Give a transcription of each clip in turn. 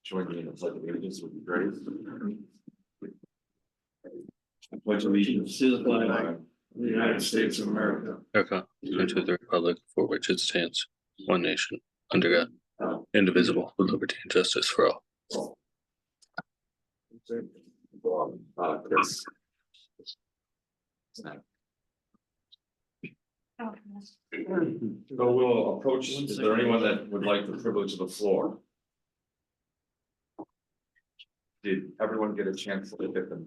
join me in the pledge of allegiance would be great. I pledge allegiance to the flag of the United States of America. America, and to the republic for which it stands, one nation, under God, indivisible, with liberty and justice for all. Chris. So we'll approach, is there anyone that would like the privilege of the floor? Did everyone get a chance to look at the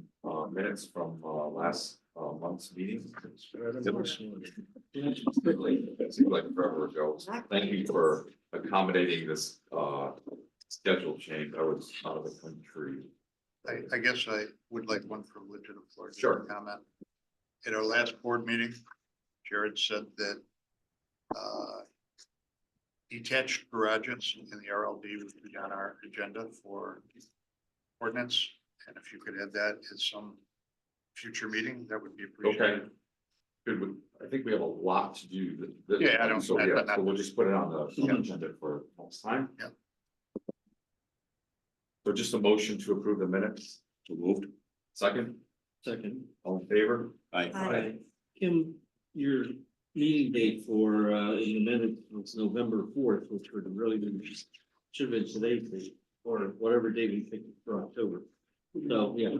minutes from last month's meeting? It seemed like forever ago. Thank you for accommodating this schedule change. I was out of the country. I guess I would like one privilege of the floor. Sure. Comment. At our last board meeting, Jared said that detached garages in the RLD would be on our agenda for ordinance. And if you could add that at some future meeting, that would be appreciated. Okay. Good. I think we have a lot to do. Yeah, I don't. So we'll just put it on the agenda for next time. Yeah. So just a motion to approve the minutes. So moved. Second. All in favor? Hi, Kim, your meeting date for in the minutes was November 4th, which would have really been, should have been today's date, or whatever day we picked for October. So, yeah,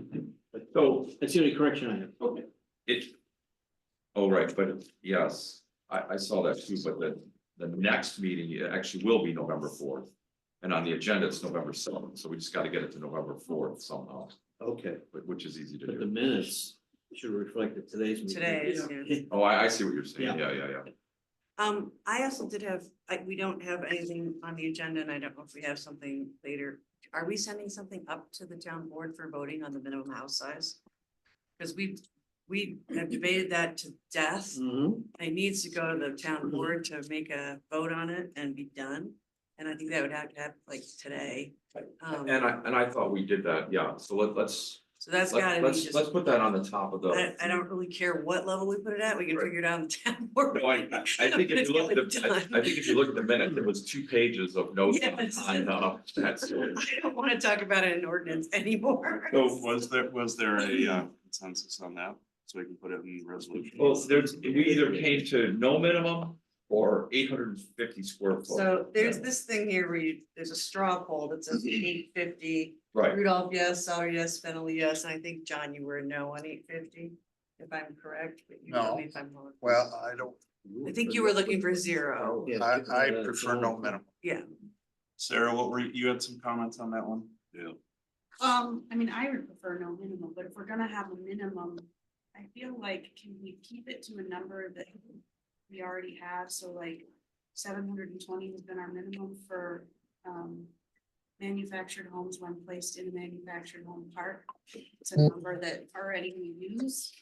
so that's the only correction I have. Okay. Oh, right, but yes, I saw that too, but the next meeting it actually will be November 4th. And on the agenda, it's November 7th, so we just got to get it to November 4th somehow, Okay, which is easy to but the do. minutes should reflect that today's. meeting. Today's, yeah. Oh, I see what you're saying. Yeah. Yeah. I also did have, we don't have anything on the agenda and I don't know if we have something later. Are we sending something up to the town board for voting on the minimum house size? Because we have debated that to death. Mhm. It needs to go to the town board to make a vote on it and be done. And I think that would have to happen like today. And I thought we did that. Yeah. So let's So that's gotta be let's just, put that on the top of the. I don't really care what level we put it at. We can figure it out on the town board. No, I think if you look at the, I think if you look at the minute, there was 2 pages of notes Yes. on that's. I don't want to talk about it in ordinance anymore. So was there a consensus on that? So we can put it in resolution? Well, we either came to no minimum or 850 square foot. So there's this thing here where there's a straw poll that says 850. Right, Rudolph, yes, Sauer, yes, Fennel, yes, and I think John, you were a no on 850, if I'm correct, but you tell me if I'm wrong. Well, I don't, I think you were looking for 0. Yeah, I prefer no minimum. Yeah, Sarah, what were you had some comments on that one? Yeah. I mean, I would prefer no minimum, but if we're gonna have a minimum, I feel like, can we keep it to a number that we already have? So like 720 has been our minimum for, manufactured homes when placed in a manufactured home park. It's a number that already we use.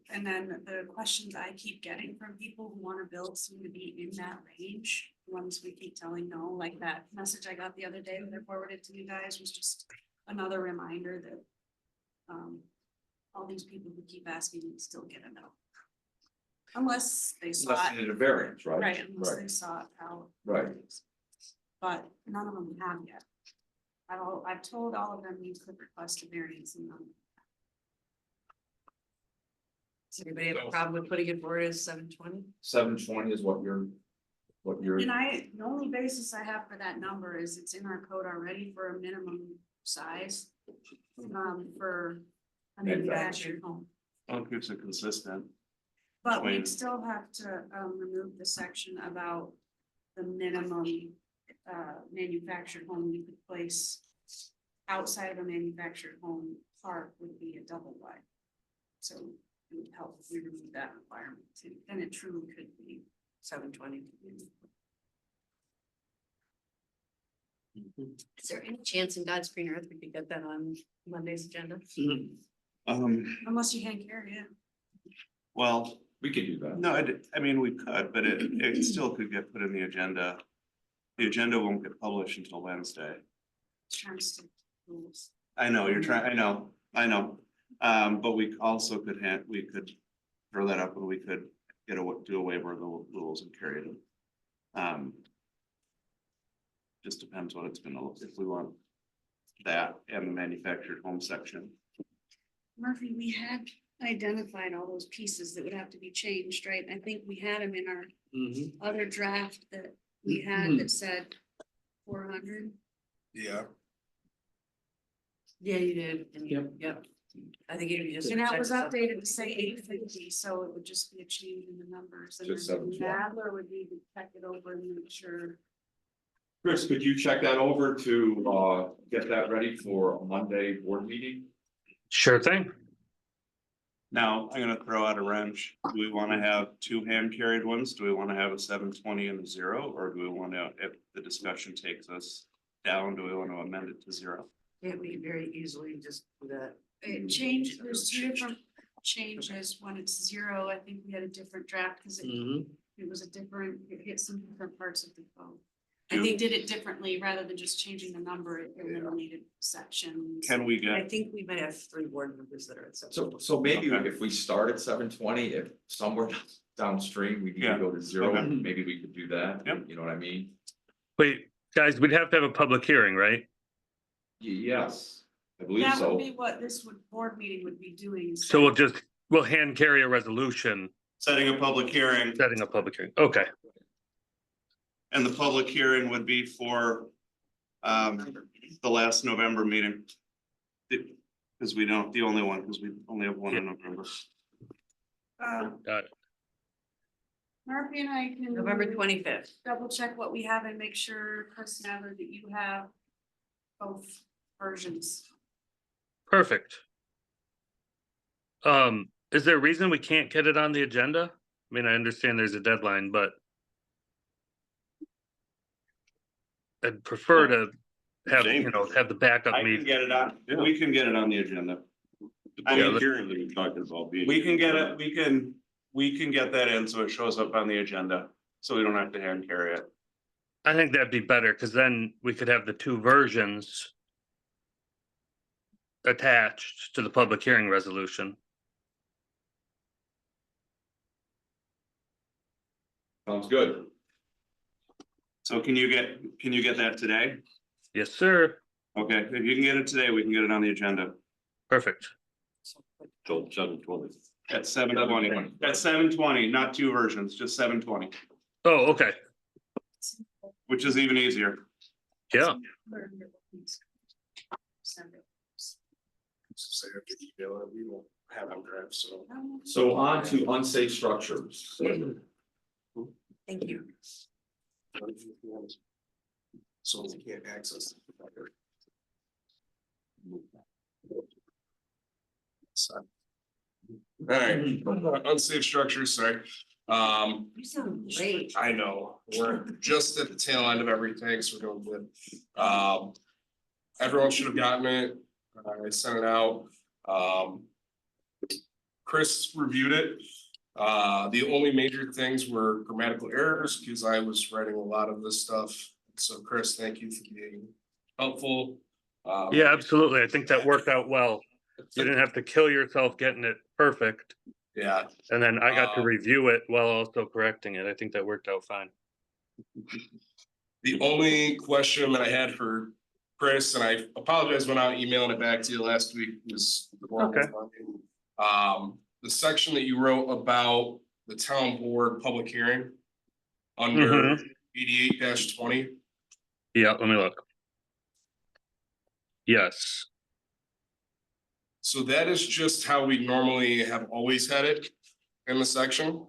And then the questions I keep getting from people who want to build seem to be in that range. Ones we keep telling no, like that message I got the other day that I forwarded to you guys was just another reminder that all these people who keep asking still get a no. Unless they saw unless it, you need a variance, right? right, unless they saw it how. Right. But none of them have yet. I've told all of them you could request a variance and none. does anybody have a problem with putting it forward as 720? 720 is what you're. And the only basis I have for that number is it's in our code already for a minimum size. For a manufactured home. Well, it keeps it consistent. But Wait. we'd still have to remove the section about the minimum manufactured home you could place outside of a manufactured home park would be a double wide. So it would help if we remove that requirement too, and it truly could be 720. Is there any chance in God's green earth we could get that on Monday's agenda? unless you hand carry it. Well, We could do that. no, I mean, we could, but it still could get put in the agenda. The agenda won't get published until Wednesday. Trying to stick to rules. I know, you're trying, I know. But we also could we could throw that up and we could do a waiver of the rules and carry it. Just depends what it's gonna look, if we want that and the manufactured home section. Murphy, we had identified all those pieces that would have to be changed, right? I think we had them in our other draft that we had that said 400. Yeah, Yeah, you did. And Yep. Yep. I think you just. And that checked was stuff. updated to say 850, so it would just be a change in the numbers. And Just then 720. Nadler would need to check it over and make sure. Chris, could you check that over to get that ready for a Monday board meeting? Sure thing. Now, I'm gonna throw out a wrench. Do we wanna have two hand carried ones? Do we wanna have a 720 and a 0? Or do we wanna, if the discussion takes us down, do we wanna amend it to 0? Yeah, we could very easily just do that. It changed, there's two different changes. When it's 0, I think we had a different draft because it was a different, it hit some different parts of the code. And they did it differently rather than just changing the number, it eliminated sections. Can we I get, think we might have 3 board members that are at. So maybe Okay. if we start at 720, if somewhere downstream, we need Yeah. to go to 0, Okay. maybe we could do that. Yep. You know what I mean? Wait, guys, we'd have to have a public hearing, right? Yes, I believe That would so. be what this board meeting would be doing. So we'll hand carry a resolution setting a public hearing, setting a public hearing. Okay, and the public hearing would be for the last November meeting. Because we don't, the only one, because we only have one in November. got it. Murphy and I can. November 25th. Double check what we have and make sure, Chris Nadler, that you have both versions. Perfect. Is there a reason we can't get it on the agenda? I mean, I understand there's a deadline, but I'd prefer to have, have the backup I can meeting. get it on, we can get it on the agenda. I Yeah, mean, let's- hearing that you're talking about. We can get it, we can get that in so it shows up on the agenda, so we don't have to hand carry it. I think that'd be better, because then we could have the two versions attached to the public hearing resolution. Sounds good. So can you get that today? Yes, sir. Okay, if you can get it today, we can get it on the agenda Perfect. So 720. at 7:20. At 7:20, not two versions, just 7:20, Oh, okay. which is even easier. Yeah. say I could email it, we won't have them draft, so. So on to unsafe structures. Thank you. So we can't access. Alright, unsafe structures, sorry. You sound great. I know, we're just at the tail end of everything, so we're doing good. Everyone should have gotten it, I sent it out, Chris reviewed it. The only major things were grammatical errors, because I was writing a lot of this stuff, so Chris, thank you for being helpful. Yeah, absolutely. I think that worked out well. You didn't have to kill yourself getting it perfect. Yeah, And then I got to Um, review it while also correcting it. I think that worked out fine. the only question that I had for Chris, and I apologize when I was emailing it back to you last week, was. Okay. The section that you wrote about the town board public hearing. Under Mhm. 88-20, Yeah, let me look. Yes. so that is just how we normally have always had it in the section.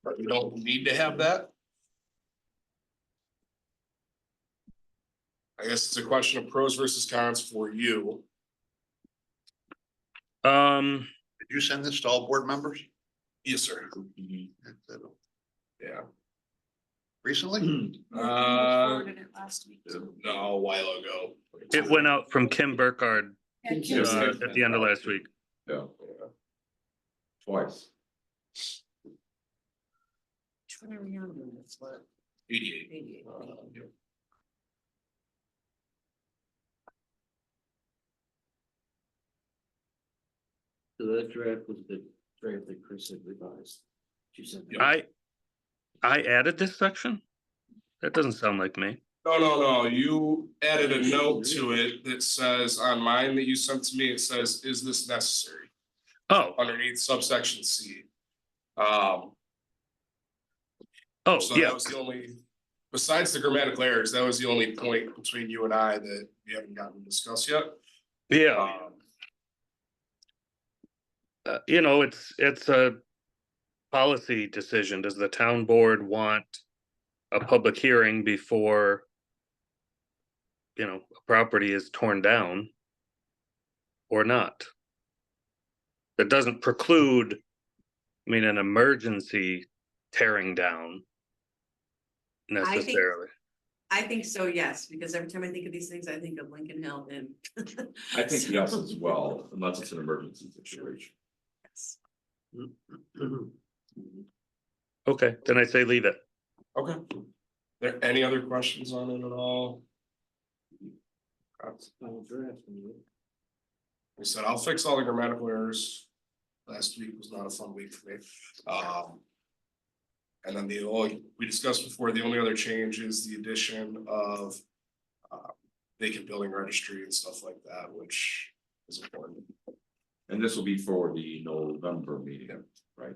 But we don't need to have that. I guess it's a question of pros versus cons for you. Did you send this to all board members? Yes, sir. Yeah. Recently? Forwarded it last week. No, a while ago. It went out from Kim Burkhardt Yeah, Kim said- at the end of last week. Yeah. Twice. Which one are we on? That's what, 88. 88. Yeah. So that draft was the draft that Chris had revised. She said. Yep. I added this section? That doesn't sound like me. No, you added a note to it that says on mine that you sent to me, it says, is this necessary? Oh, Underneath subsection C. oh, So yeah, that was the only, besides the grammatical errors, that was the only point between you and I that we haven't gotten to discuss yet. yeah. You know, it's a policy decision. Does the town board want a public hearing before, you know, a property is torn down or not? That doesn't preclude, I mean, an emergency tearing down necessarily. I think so, yes, because every time I think of these things, I think of Lincoln Hill and. I think yes as well, unless it's an emergency situation. Yes. Okay, then I say leave it. Okay. There any other questions on it at all? Final draft, anyway. I said, I'll fix all the grammatical errors. Last week was not a fun week for me. And then we discussed before, the only other change is the addition of vacant building registry and stuff like that, which is important. And this will be for the November meeting, right?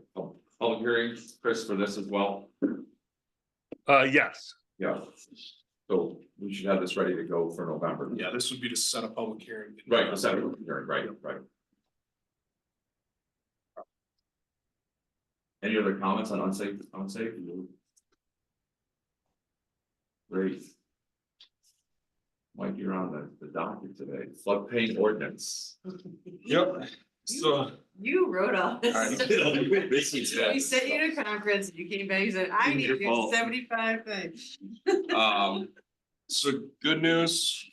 Public hearing, Chris, for this as well? Yes, Yeah. So we should have this ready to go for November. Yeah, this would be to set a public hearing. Right, the second hearing, right. Any other comments on unsafe? Great. Mike, you're on the docket today, floodplain ordinance. Yep, so. You wrote all this. I know. We sent you to conference, and you came back, you said, I need to do fault. 75 things. So good news.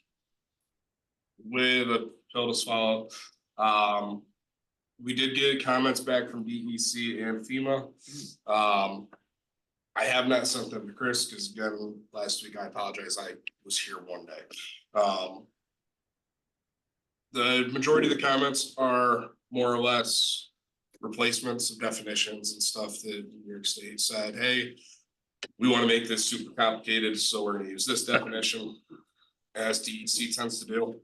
With a pill to swallow. We did get comments back from DEC and FEMA. I have not sent them to Chris because again, last week, I apologize, I was here one day. The majority of the comments are more or less replacements of definitions and stuff that New York State said, hey, we want to make this super complicated, so we're gonna use this definition as DEC tends to do.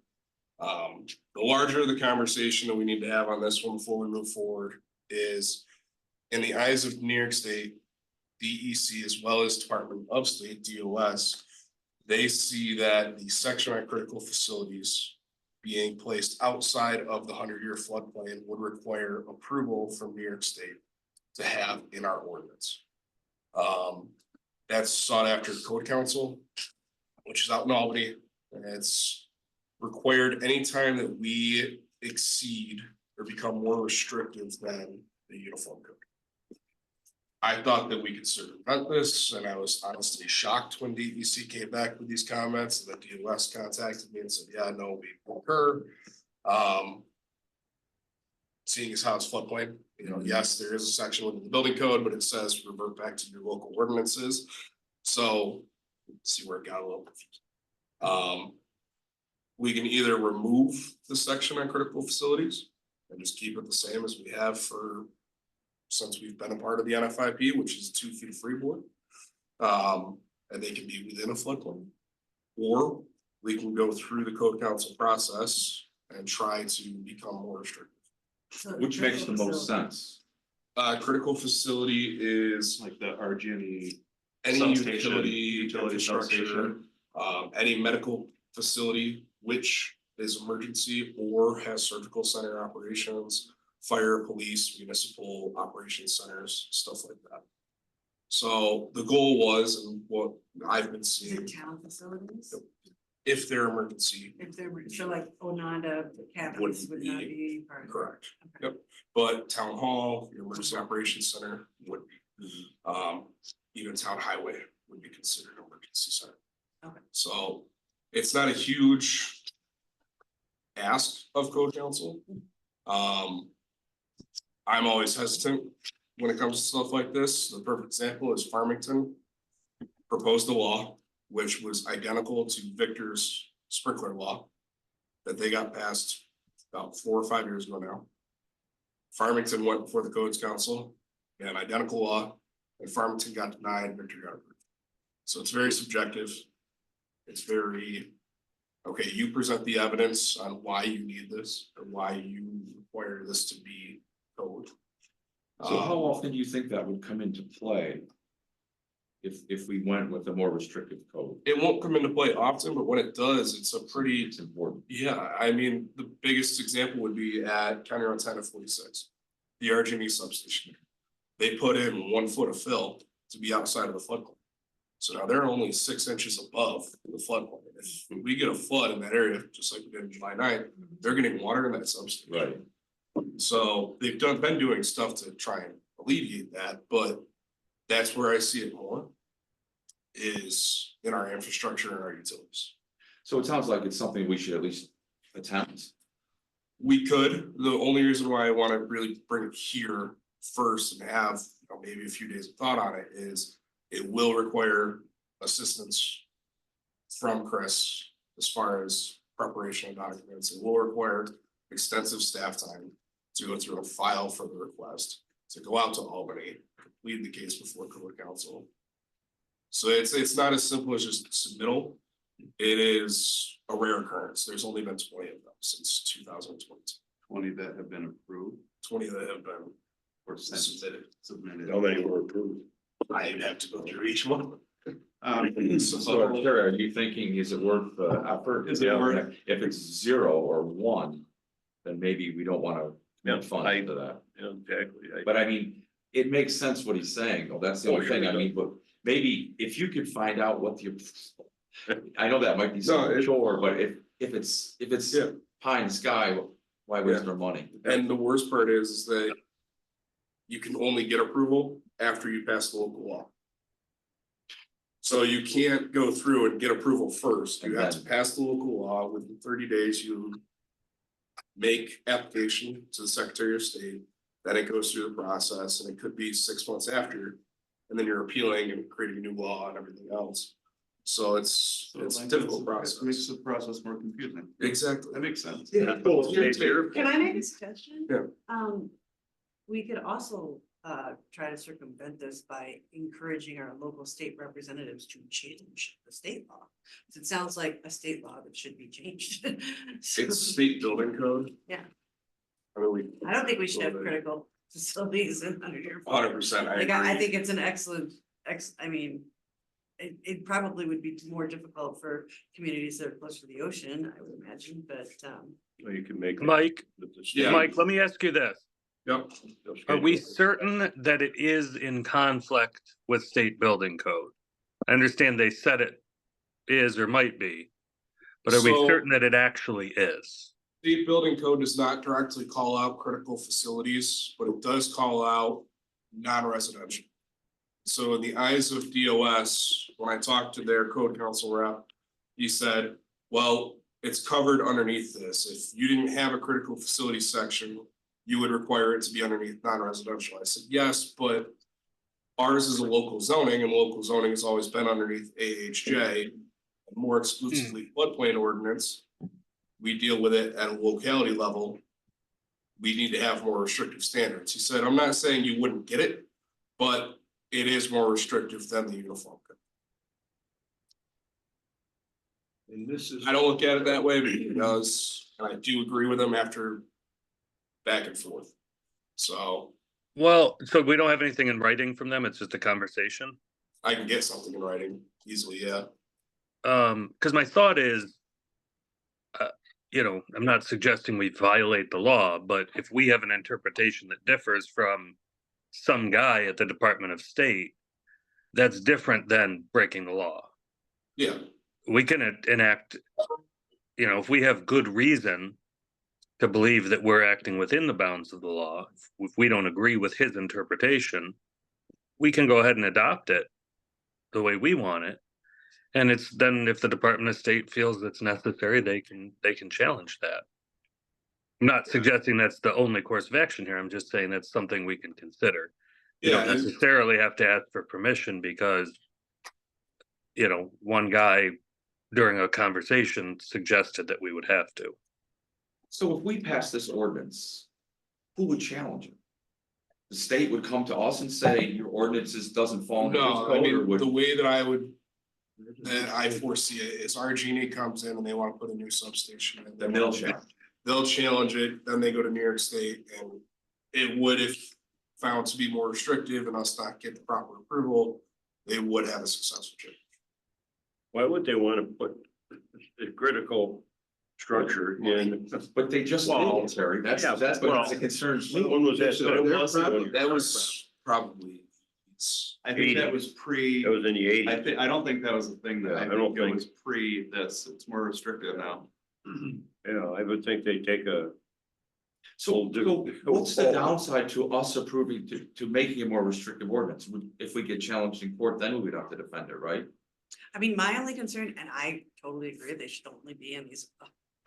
The larger the conversation that we need to have on this one before we move forward is in the eyes of New York State, DEC, as well as Department of State, DOS, they see that the section on critical facilities being placed outside of the 100-year floodplain would require approval from New York State to have in our ordinance. That's sought after Code Council, which is out in Albany, and it's required anytime that we exceed or become more restrictive than the Uniform Code. I thought that we could circumvent this, and I was honestly shocked when DEC came back with these comments, and the DOS contacted me and said, yeah, no, we concur. Seeing as how it's floodplain, you know, yes, there is a section within the building code, but it says revert back to your local ordinances. So let's see where it got a little confused. We can either remove the section on critical facilities and just keep it the same as we have since we've been a part of the NFIP, which is 2 feet of freeboard. And they can be within a floodplain. Or we can go through the Code Council process and try to become more restrictive. Which makes the most sense. Critical facility is Like the RG&E. any Substation, utility utility infrastructure, substation. any medical facility which is emergency or has surgical center operations, fire, police, municipal operations centers, stuff like that. So the goal was, and what I've been Is seeing, it town facilities? if they're emergency, If they're, so like Ononda, cabins would not be part of it. correct, yep, but town hall, your emergency operations center would be. Even town highway would be considered an emergency center. Okay. So it's not a huge ask of Code Council. I'm always hesitant when it comes to stuff like this. The perfect example is Farmington proposed a law which was identical to Victor's sprinkler law that they got passed about 4 or 5 years ago now. Farmington went before the Codes Council, an identical law, and Farmington got denied, Victor got approved. So it's very subjective. It's very, okay, you present the evidence on why you need this or why you require this to be code. So how often do you think that would come into play? If we went with a more restrictive code, It won't come into play often, but when it does, it's a pretty, it's important. yeah, I mean, the biggest example would be at County Road 10 and 46. The RG&E substation. They put in 1 foot of fill to be outside of the floodplain. So now they're only 6 inches above the floodplain. If we get a flood in that area, just like we did in July 9th, they're getting water in that substation. Right. So they've been doing stuff to try and alleviate that, but that's where I see it more. Is in our infrastructure and our utilities. So it sounds like it's something we should at least attempt. We could, the only reason why I want to really bring it here first and have, you know, maybe a few days of thought on it is. It will require assistance from Chris as far as preparation of documents. It will require extensive staff time to go through and file for the request, to go out to Albany, lead the case before code council. So it's not as simple as just submittal. It is a rare occurrence. There's only been 20 of them since 2022. 20 that have been approved 20 that have been or submitted. submitted. How many were approved? I have to go through each one. So Terry, are you thinking, is it worth the effort? Is it worth- If it's 0 or 1, then maybe we don't wanna commit Yeah, funds I- to that. Exactly. But I mean, it makes sense what he's saying, though, that's the only thing, I mean, but maybe if you could find out what the. I know that might be some chore, but if it's Yeah. pie in the sky, why waste our money? And the worst part is that you can only get approval after you pass the local law. So you can't go through and get approval first. You have to pass the local law. Within 30 days, you make application to the Secretary of State, then it goes through the process, and it could be 6 months after. And then you're appealing and creating a new law and everything else. So it's a difficult process. Makes the process more confusing. Exactly. That makes sense. Yeah. Can I make a suggestion? Yeah. We could also try to circumvent this by encouraging our local state representatives to change the state law. It sounds like a state law that should be changed. So, It's state building code. Yeah. I mean, I don't think we should have critical facilities in under your. 100%. Like, I think it's an excellent, I mean. It probably would be more difficult for communities that are close to the ocean, I would imagine, but Well, you can make. Mike, Yeah. Mike, let me ask you this. Yep. Are we certain that it is in conflict with state building code? I understand they said it is or might be, but are we So- certain that it actually is? State building code does not directly call out critical facilities, but it does call out non-residential. So in the eyes of DOS, when I talked to their code council rep, he said, well, it's covered underneath this. If you didn't have a critical facility section, you would require it to be underneath non-residential. I said, yes, but ours is a local zoning, and local zoning has always been underneath AHJ, and more exclusively floodplain ordinance. We deal with it at a locality level. We need to have more restrictive standards. He said, I'm not saying you wouldn't get it, but it is more restrictive than the uniform code. And this is. I don't look at it that way, but he does, and I do agree with him after back and forth. So Well, so we don't have anything in writing from them, it's just a conversation? I can get something in writing easily, yeah. Cause my thought is, you know, I'm not suggesting we violate the law, but if we have an interpretation that differs from some guy at the Department of State, that's different than breaking the law. Yeah, We can enact, you know, if we have good reason to believe that we're acting within the bounds of the law, if we don't agree with his interpretation, we can go ahead and adopt it the way we want it. And it's then if the Department of State feels it's necessary, they can challenge that. I'm not suggesting that's the only course of action here. I'm just saying that's something we can consider. You yeah, don't necessarily have to ask for permission because, you know, one guy during a conversation suggested that we would have to. So if we pass this ordinance, who would challenge it? The state would come to us and say, your ordinances doesn't fall into this no, I code, or mean, would? the way that I would that I foresee it is RG&E comes in and they want to put a new substation. And Then they'll check. They'll challenge it, then they go to New York State and it would, if found to be more restrictive and us not get the proper approval, they would have a successful change. Why would they wanna put the critical structure in? But they just Well, did, Terry, that's yeah, what well, it concerns me. When was that? That was probably. I think that was pre, That was in the I eighties. think, I don't think that was the thing that, Yeah, I I don't think it think- was pre this, it's more restrictive now. Yeah, I would think they'd take a, So, Well, what's the downside to us approving to making a more restrictive ordinance? If we get challenged in court, then we'd have to defend it, right? I mean, my only concern, and I totally agree, they should only be in these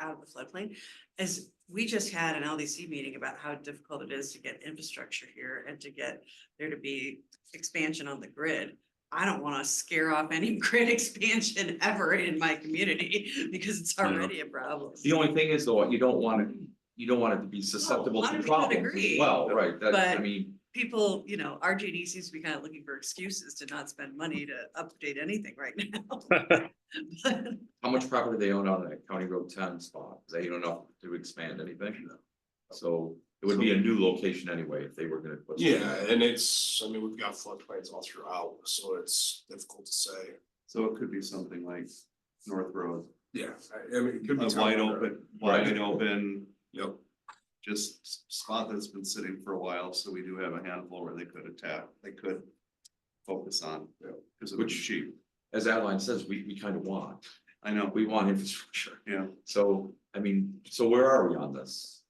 out of the floodplain, is we just had an LDC meeting about how difficult it is to get infrastructure here and to get there to be expansion on the grid. I don't want to scare off any grid expansion ever in my community because it's already a problem. The only thing is though, you don't want it to be susceptible to 100% problems as agree. well, right? That, I But- mean, People, RGD seems to be kind of looking for excuses to not spend money to update anything right now. But how much property they own on that County Road 10 spot? They don't know to expand anything. So it would be a new location anyway if they were gonna put. Yeah, and it's, I mean, we've got floodplains all throughout, so it's difficult to say. So it could be something like North Road, Yeah, I mean, it could be. a wide open, wide open, Yep. just spot that's been sitting for a while, so we do have a handful where they could focus on. Yeah. Cause it would be Which- cheap, As Adeline says, we kind of want, I know, we want infrastructure. yeah. So, I mean, so where are we on this?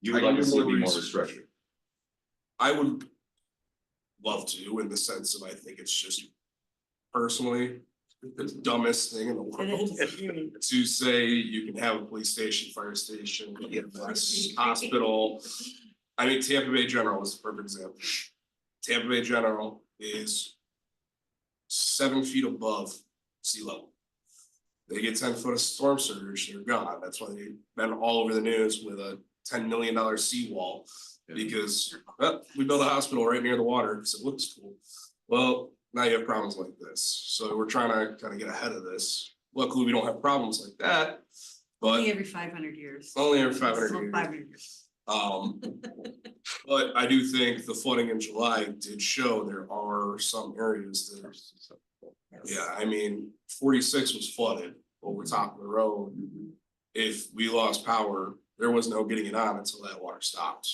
You would I like can to do see it more be more research. restrictive. I would love to, in the sense of, I think it's just personally the dumbest thing in the it world. is. To say you can have a police station, fire station, EMS, hospital. I mean, Tampa Bay General is a perfect example. Tampa Bay General is 7 feet above sea level. They get 10 foot of storm surge, they're gone. That's why they've been all over the news with a $10 million seawall. Because, we built a hospital right near the water because it looks cool. Well, now you have problems like this. So we're trying to kind of get ahead of this. Luckily, we don't have problems like that, Only but every 500 years. only every 500 Still years. 500 years. But I do think the flooding in July did show there are some areas that, yeah, I mean, 46 was flooded over top of the road. If we lost power, there was no getting it on until that water stopped.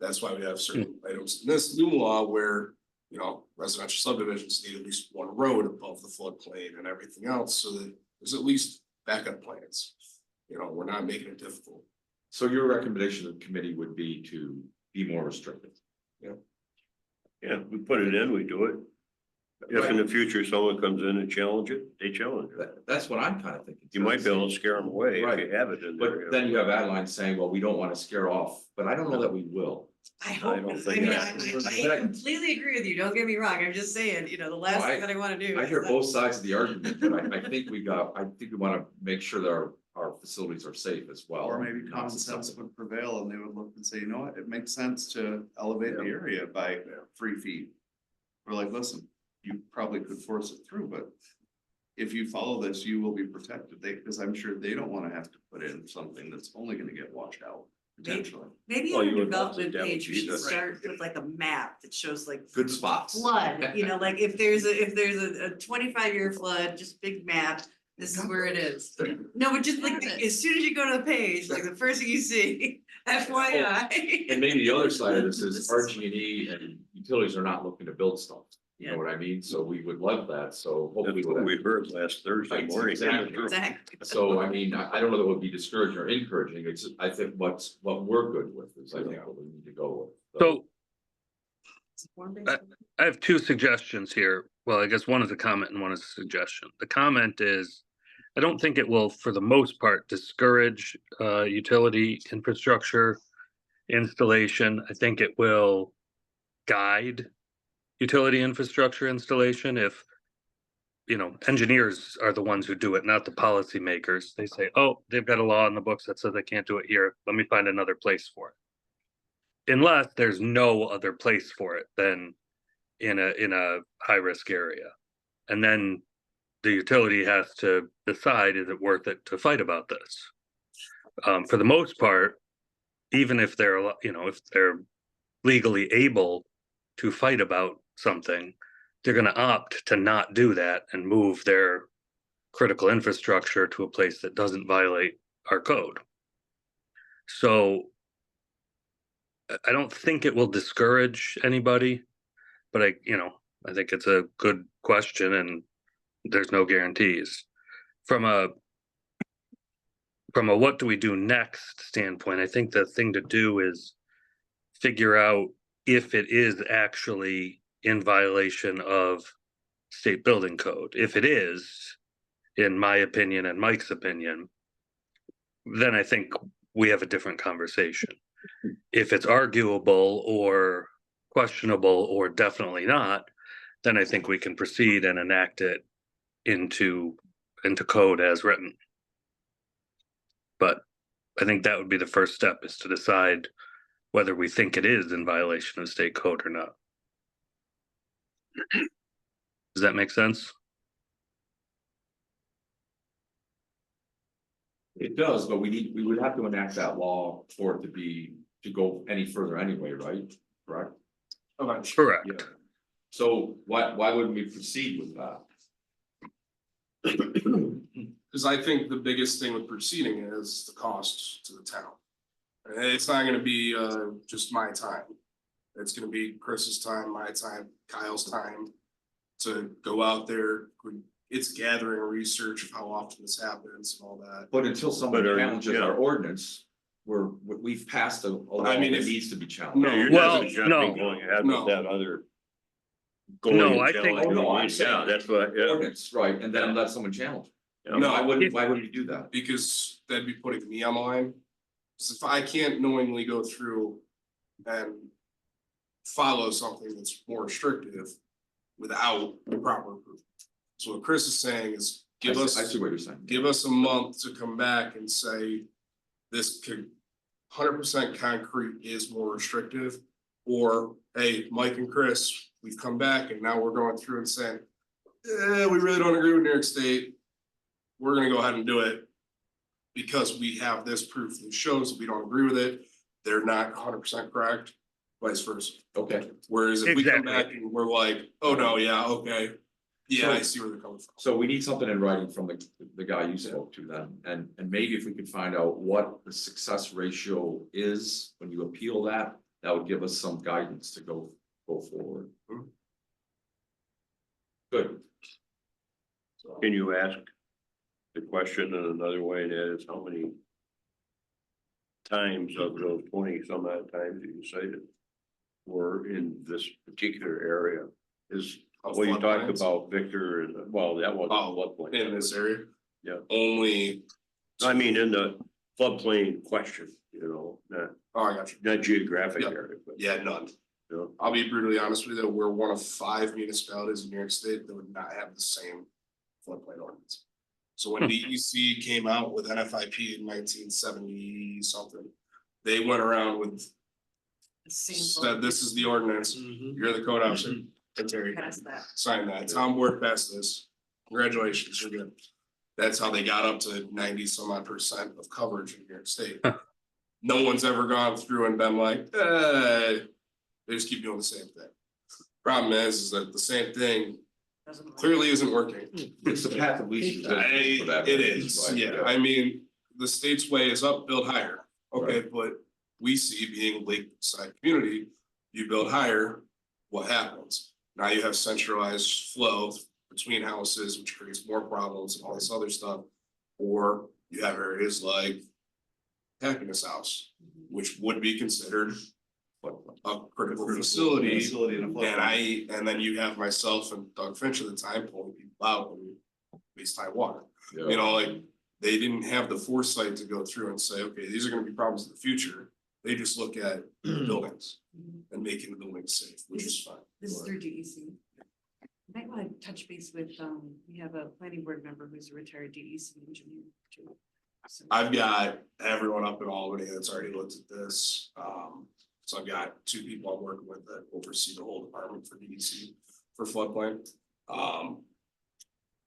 That's why we have certain items in this new law where, residential subdivisions need at least one road above the floodplain and everything else, so that there's at least backup plans. We're not making it difficult. So your recommendation to the committee would be to be more restrictive. yeah, we put it in, we do it. If in the future someone comes in and challenge it, they challenge it. That's what I'm kind of thinking. You might be able to scare them away if Right. you have it in But there. then you have Adeline saying, well, we don't want to scare off, but I don't know that we will. I hope, don't I think mean, that- I completely agree with you, don't get me wrong, I'm just saying, the last thing that I wanna do. I is hear that- both sides of the argument, but I think we want to make sure that our facilities are safe as well. Or maybe not common sense susceptible. would prevail and they would look and say, you know what, it makes sense to elevate the area by 3 feet. We're like, listen, you probably could force it through, but if you follow this, you will be protected. Because I'm sure they don't want to have to put in something that's only gonna get washed out potentially. Maybe Well, on you your would want to development page, we should damage start with like a map that shows like Good spots. flood, like if there's a 25-year flood, just big map, this is where it is. No, but just like, as soon as you go to the page, like the first thing you see, FYI. And maybe the other side of this is RG&E and utilities are not looking to build stuff. You know what I mean? So we would love that. So hopefully. That's what we heard last Thursday Right, morning. exactly. Exactly. So I mean, I don't know that would be discouraging or encouraging. It's, I think what we're good with is I think what we need to go with. So Form-based. I have two suggestions here. Well, I guess one is a comment and one is a suggestion. The comment is, I don't think it will, for the most part, discourage utility infrastructure installation. I think it will guide utility infrastructure installation if, engineers are the ones who do it, not the policymakers. They say, oh, they've got a law in the books that says they can't do it here. Let me find another place for it. Unless there's no other place for it, then in a high-risk area. And then the utility has to decide, is it worth it to fight about this? For the most part, even if they're, if they're legally able to fight about something, they're gonna opt to not do that and move their critical infrastructure to a place that doesn't violate our code. So I don't think it will discourage anybody, but I think it's a good question and there's no guarantees. From a what do we do next standpoint, I think the thing to do is figure out if it is actually in violation of state building code. If it is, in my opinion and Mike's opinion, then I think we have a different conversation. If it's arguable or questionable or definitely not, then I think we can proceed and enact it into code as written. But I think that would be the first step, is to decide whether we think it is in violation of state code or not. Does that make sense? It does, but we would have to enact that law for it to go any further anyway, right? Correct? Correct. Yeah. So why wouldn't we proceed with that? Cause I think the biggest thing with proceeding is the cost to the town. And it's not gonna be just my time. It's gonna be Chris's time, my time, Kyle's time to go out there. It's gathering research of how often this happens and all that. But until someone But challenges yeah. our ordinance, we've passed a law I mean, that if- needs to be No, challenged. Yeah, you're Well, not suggesting no. going ahead No. with that other. No, I going think- challenge. Oh, no, I'm saying- Yeah, that's what, yeah. Ordinance, right, and then let someone challenge. Yeah. No. Why wouldn't you do that? Because that'd be putting me on the line. 'Cause if I can't knowingly go through and follow something that's more restrictive without the proper proof. So what Chris is saying is I give see us, what you're saying. give us a month to come back and say this could 100% concrete is more restrictive. Or, hey, Mike and Chris, we've come back and now we're going through and saying, we really don't agree with New York State. We're gonna go ahead and do it. Because we have this proof that shows that we don't agree with it. They're not 100% correct, vice versa. Okay, Whereas if we come Exactly. back and we're like, oh no, yeah, okay. Yeah, I see where they're coming from. so we need something in writing from the guy you spoke to then, and maybe if we could find out what the success ratio is when you appeal that, that would give us some guidance to go forward. Good. Can you ask the question in another way, that is how many times of those 20 some odd times that you cited were in this particular area? Is what you talked Floodplains about, Victor, and well, that wasn't Oh, floodplain. in this area. Yeah. Only, I mean, in the floodplain question, not oh, I got you. not geographic Yeah. area, but. Yeah, none. you know, I'll be brutally honest with you, we're one of 5 municipalities in New York State that would not have the same floodplain ordinance. So when DEC came out with NFIP in 1970 something, they went around with, The same said, this is the ordinance, you're the code officer, and Terry, Pass that. sign that, Tom Ward passed this, congratulations, you're good. That's how they got up to 90 some odd % of coverage in New York State. No one's ever gone through and been like, they just keep doing the same thing. Problem is that the same thing Doesn't work. clearly isn't working. It's the path of least resistance for that. It is, right? yeah, I mean, the state's way is up, build higher, okay, but we see being a lakeside community, you build higher, what happens? Now you have centralized flow between houses, which creates more problems and all this other stuff. Or you have areas like Happiness House, which would be considered a critical facility. And then you have myself and Doug Finch at the time pulling people out and waste high water. Yeah. You know, like, they didn't have the foresight to go through and say, okay, these are gonna be problems in the future. They just look at buildings and making the buildings safe, which is fine. This is through DEC. You might want to touch base with, we have a planning board member who's a retired DEC engineer too. So- I've got everyone up in Albany that's already looked at this. So I've got two people I'm working with that oversee the whole department for DEC for floodplain.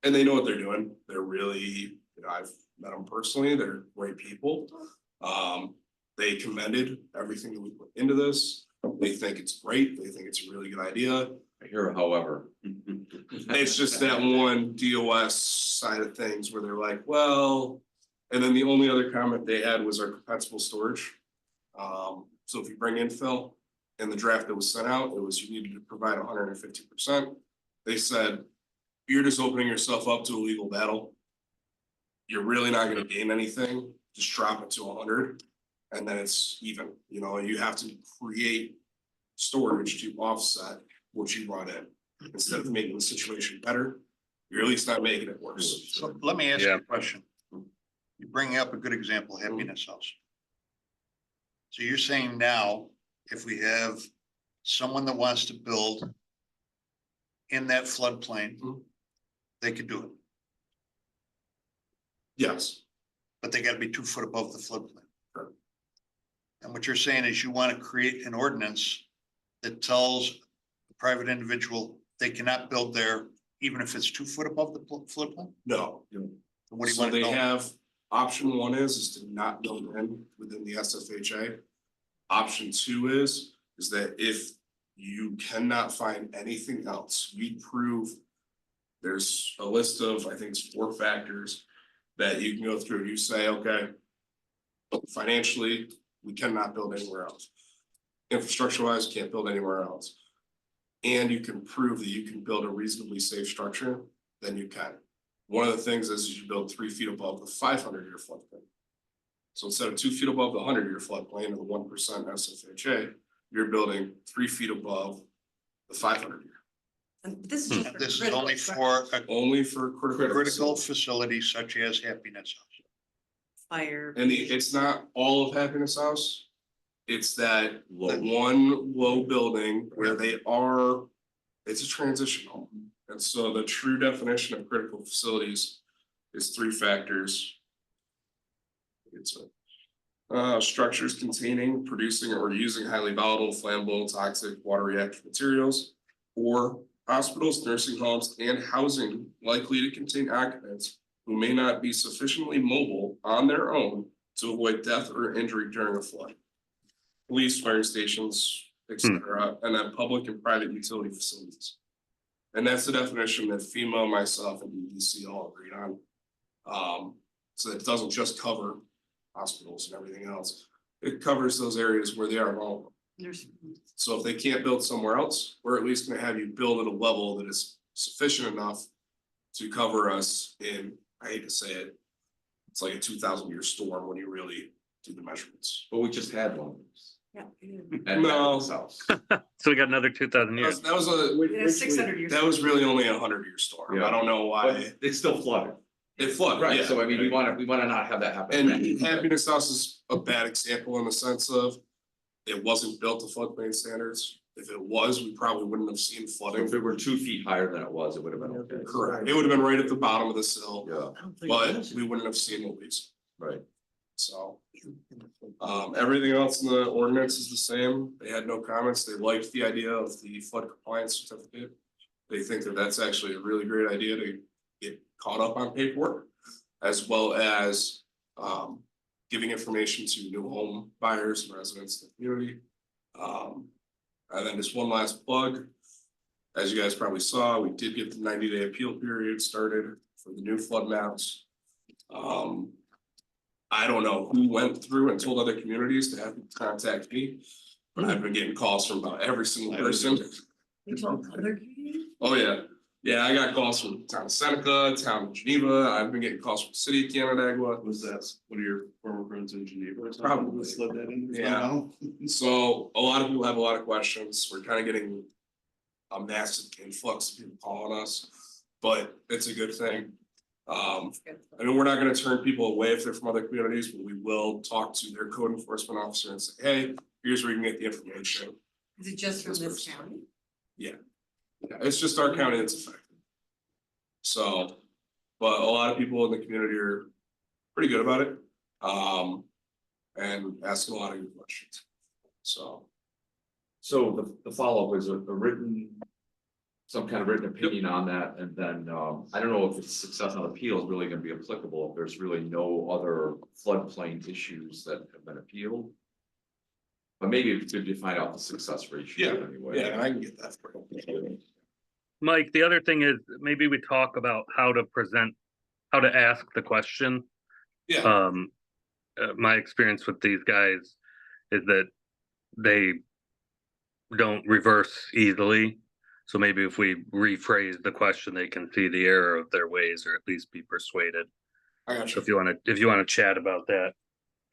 And they know what they're doing. They're really, I've met them personally. They're great people. They commended everything that we put into this. They think it's great. They think it's a really good idea. I hear, however. It's just that one DOS side of things where they're like, well, and then the only other comment they had was our compensable storage. So if you bring infill in the draft that was sent out, it was you needed to provide 150%. They said, you're just opening yourself up to a legal battle. You're really not gonna gain anything, just drop it to 100. And then it's even, you have to create storage to offset what you brought in. Instead of making the situation better, you're at least not making it worse. So let me ask you Yeah. a question. You bring up a good example, Happiness House. So you're saying now, if we have someone that wants to build in that floodplain, they could do it, Yes, but they gotta be 2 foot above the floodplain. And what you're saying is you want to create an ordinance that tells the private individual they cannot build there, even if it's 2 foot above the floodplain? no. What do you So want to they know? have, option 1 is to not build in within the SFHA. Option 2 is that if you cannot find anything else, we prove. There's a list of, I think it's 4 factors that you can go through. You say, okay, financially, we cannot build anywhere else. Infrastructure wise, can't build anywhere else. And you can prove that you can build a reasonably safe structure, then you can. One of the things is you build 3 feet above the 500-year floodplain. So instead of 2 feet above the 100-year floodplain or the 1% SFHA, you're building 3 feet above the 500-year. And this is just. This is only for a Only for critical facility such as Happiness House. Fire. And it's not all of Happiness House. It's that Low. one low building where they are, it's a transition home. And so the true definition of critical facilities is 3 factors. It's structures containing, producing, or using highly volatile, flammable, toxic, water reactive materials, or hospitals, nursing homes, and housing likely to contain occupants who may not be sufficiently mobile on their own to avoid death or injury during a flood. Police, fire stations, etc., and then public and private utility facilities. And that's the definition that FEMA, myself, and DEC all agreed on. So it doesn't just cover hospitals and everything else. It covers those areas where they are vulnerable. So if they can't build somewhere else, we're at least gonna have you build at a level that is sufficient enough to cover us in, I hate to say it, it's like a 2,000-year storm when you really do the measurements. But we just had one. Yeah. At No. Happiness House. So we got another 2,000 years. That was 600 years. that was really only a 100-year storm. I Yeah. don't know why But it's still flooded. it flooded. Right, yeah. so I mean, we wanna not have that happen. And Happiness House is a bad example in the sense of it wasn't built to floodplain standards. If it was, we probably wouldn't have seen If flooding. it were 2 feet higher than it was, it would have been okay. Correct. It would have been right at the bottom of the sill, Yeah, I don't think it but is. we wouldn't have seen the leaks. right. So, everything else in the ordinance is the same. They had no comments. They liked the idea of the flood compliance certificate. They think that that's actually a really great idea to get caught up on paperwork, as well as, giving information to new home buyers and residents in the community. And then just one last plug. As you guys probably saw, we did get the 90-day appeal period started for the new flood maps. I don't know who went through and told other communities to have them contact me, but I've been getting calls from about every single person. We told other communities? Oh, yeah. Yeah, I got calls from town of Seneca, town of Geneva. I've been getting calls from the city of Canandaigua. Was that one of your former friends in Geneva or something? Probably. Slid that in? Yeah. So a lot of people have a lot of questions. We're kind of getting a massive influx of people calling us, but it's a good thing. I mean, we're not gonna turn people away if they're from other communities, but we will talk to their code enforcement officer and say, hey, here's where you can get the information. Is it just from this county? Yeah, it's just our county that's affected. So, but a lot of people in the community are pretty good about it. And asking a lot of good questions. So So the follow-up is a written, some kind of written opinion on that, and then, I don't know if it's success on appeal is really gonna be applicable, if there's really no other floodplain issues that have been appealed. But maybe it's good to find out the success ratio Yeah, anyway. yeah, and I can get that for you. Mike, the other thing is maybe we talk about how to present, how to ask the question. Yeah, My experience with these guys is that they don't reverse easily. So maybe if we rephrase the question, they can see the error of their ways or at least be persuaded. I got So you. if you wanna chat about that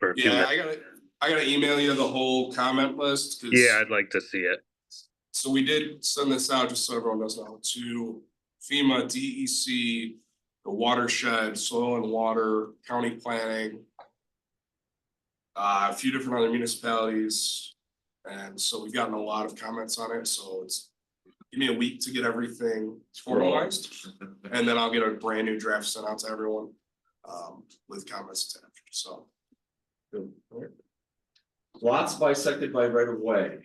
for a few Yeah, minutes. I gotta email you the whole comment list. 'Cause- Yeah, I'd like to see it. So we did send this out, just so everyone knows now, to FEMA, DEC, the watershed, soil and water, county planning. A few different other municipalities, and so we've gotten a lot of comments on it, so it's. Give me a week to get everything formalized, and then I'll get a brand new draft sent out to everyone, with comments attached, so. Lots bisected by right of way.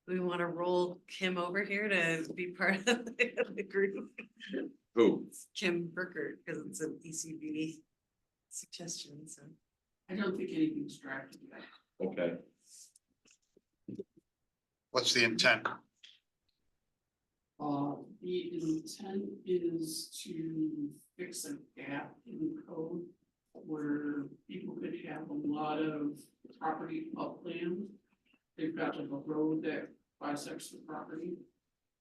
We wanna roll Kim over here to be part of the group, Who? Kim Burkert, because it's an ECB suggestion, so. I don't think anything's drafted yet. Okay, What's the intent? The intent is to fix a gap in code where people could have a lot of property upland. They've got like a road that bisects the property,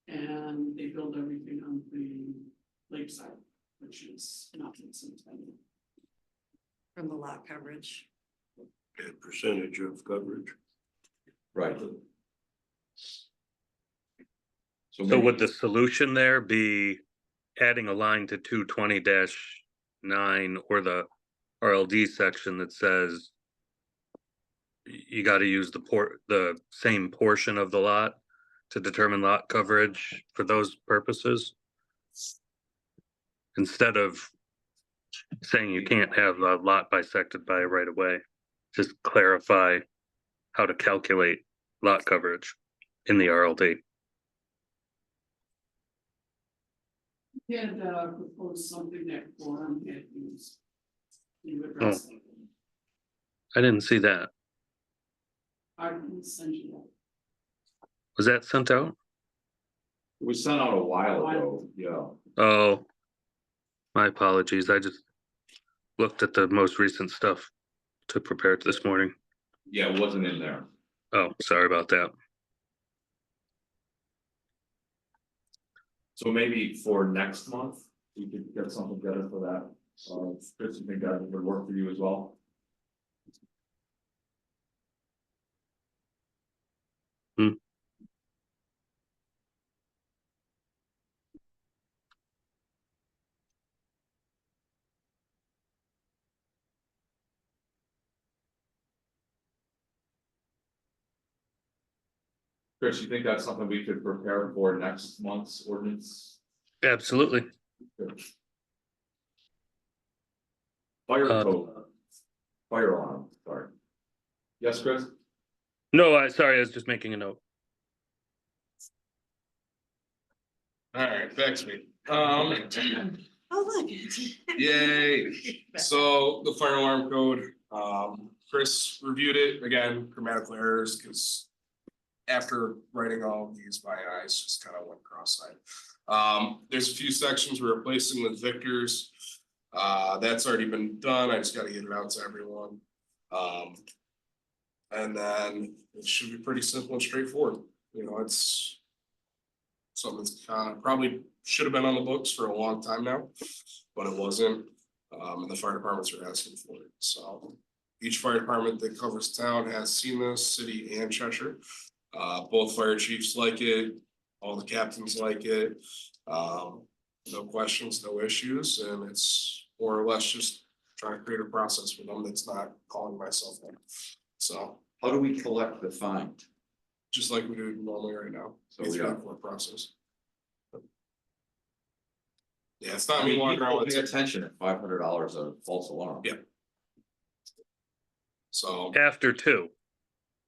and they build everything on the lakeside, which is not what's intended. From the lot coverage. And percentage of coverage. right. So maybe- would the solution there be adding a line to 220-9 or the RLD section that says you gotta use the same portion of the lot to determine lot coverage for those purposes? Instead of saying you can't have a lot bisected by a right of way, just clarify how to calculate lot coverage in the RLD. He had proposed something that Quorum had used. To address that. I didn't see that. I can send you that. Was that sent out? It was sent out a while ago, yeah. Oh, my apologies. I just looked at the most recent stuff to prepare it this morning. Yeah, it wasn't in there. Oh, sorry about that. So maybe for next month, we could get something together for that. Chris, you think that would work for you as well? Chris, you think that's something we could prepare for next month's ordinance? Absolutely. Fire Uh, code. Fire alarm, sorry. Yes, Chris? No, sorry, I was just making a note. Alright, back to me. Oh, look. Yay. So the fire alarm code, Chris reviewed it, again, grammatical errors, because. After writing all of these, my eyes just kind of went cross-eyed. There's a few sections we're replacing with Victor's. That's already been done, I just gotta get it out to everyone. And then it should be pretty simple and straightforward, you know, it's. Something that's probably should have been on the books for a long time now, but it wasn't, and the fire departments are asking for it, so. Each fire department that covers town has seen this, city and Cheshire. Both fire chiefs like it, all the captains like it. No questions, no issues, and it's more or less just trying to create a process for them that's not calling myself in. So, How do we collect the fine? just like we do normally right now, So it's we a have- court process. Yeah, it's not I me mean, walking around people with. pay attention at $500 a false alarm. Yeah. So, After 2.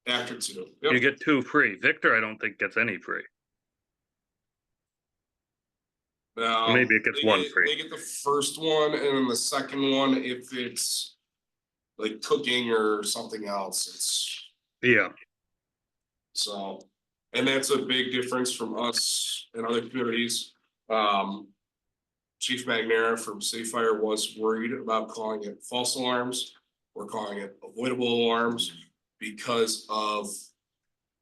After 2. You Yep. get 2 free. Victor, I don't think gets any free. Now, Maybe it gets they 1 get- free. They get the first one, and then the second one, if it's like cooking or something else, it's Yeah, so. And that's a big difference from us and other communities. Chief Magnera from City Fire was worried about calling it false alarms or calling it avoidable alarms because of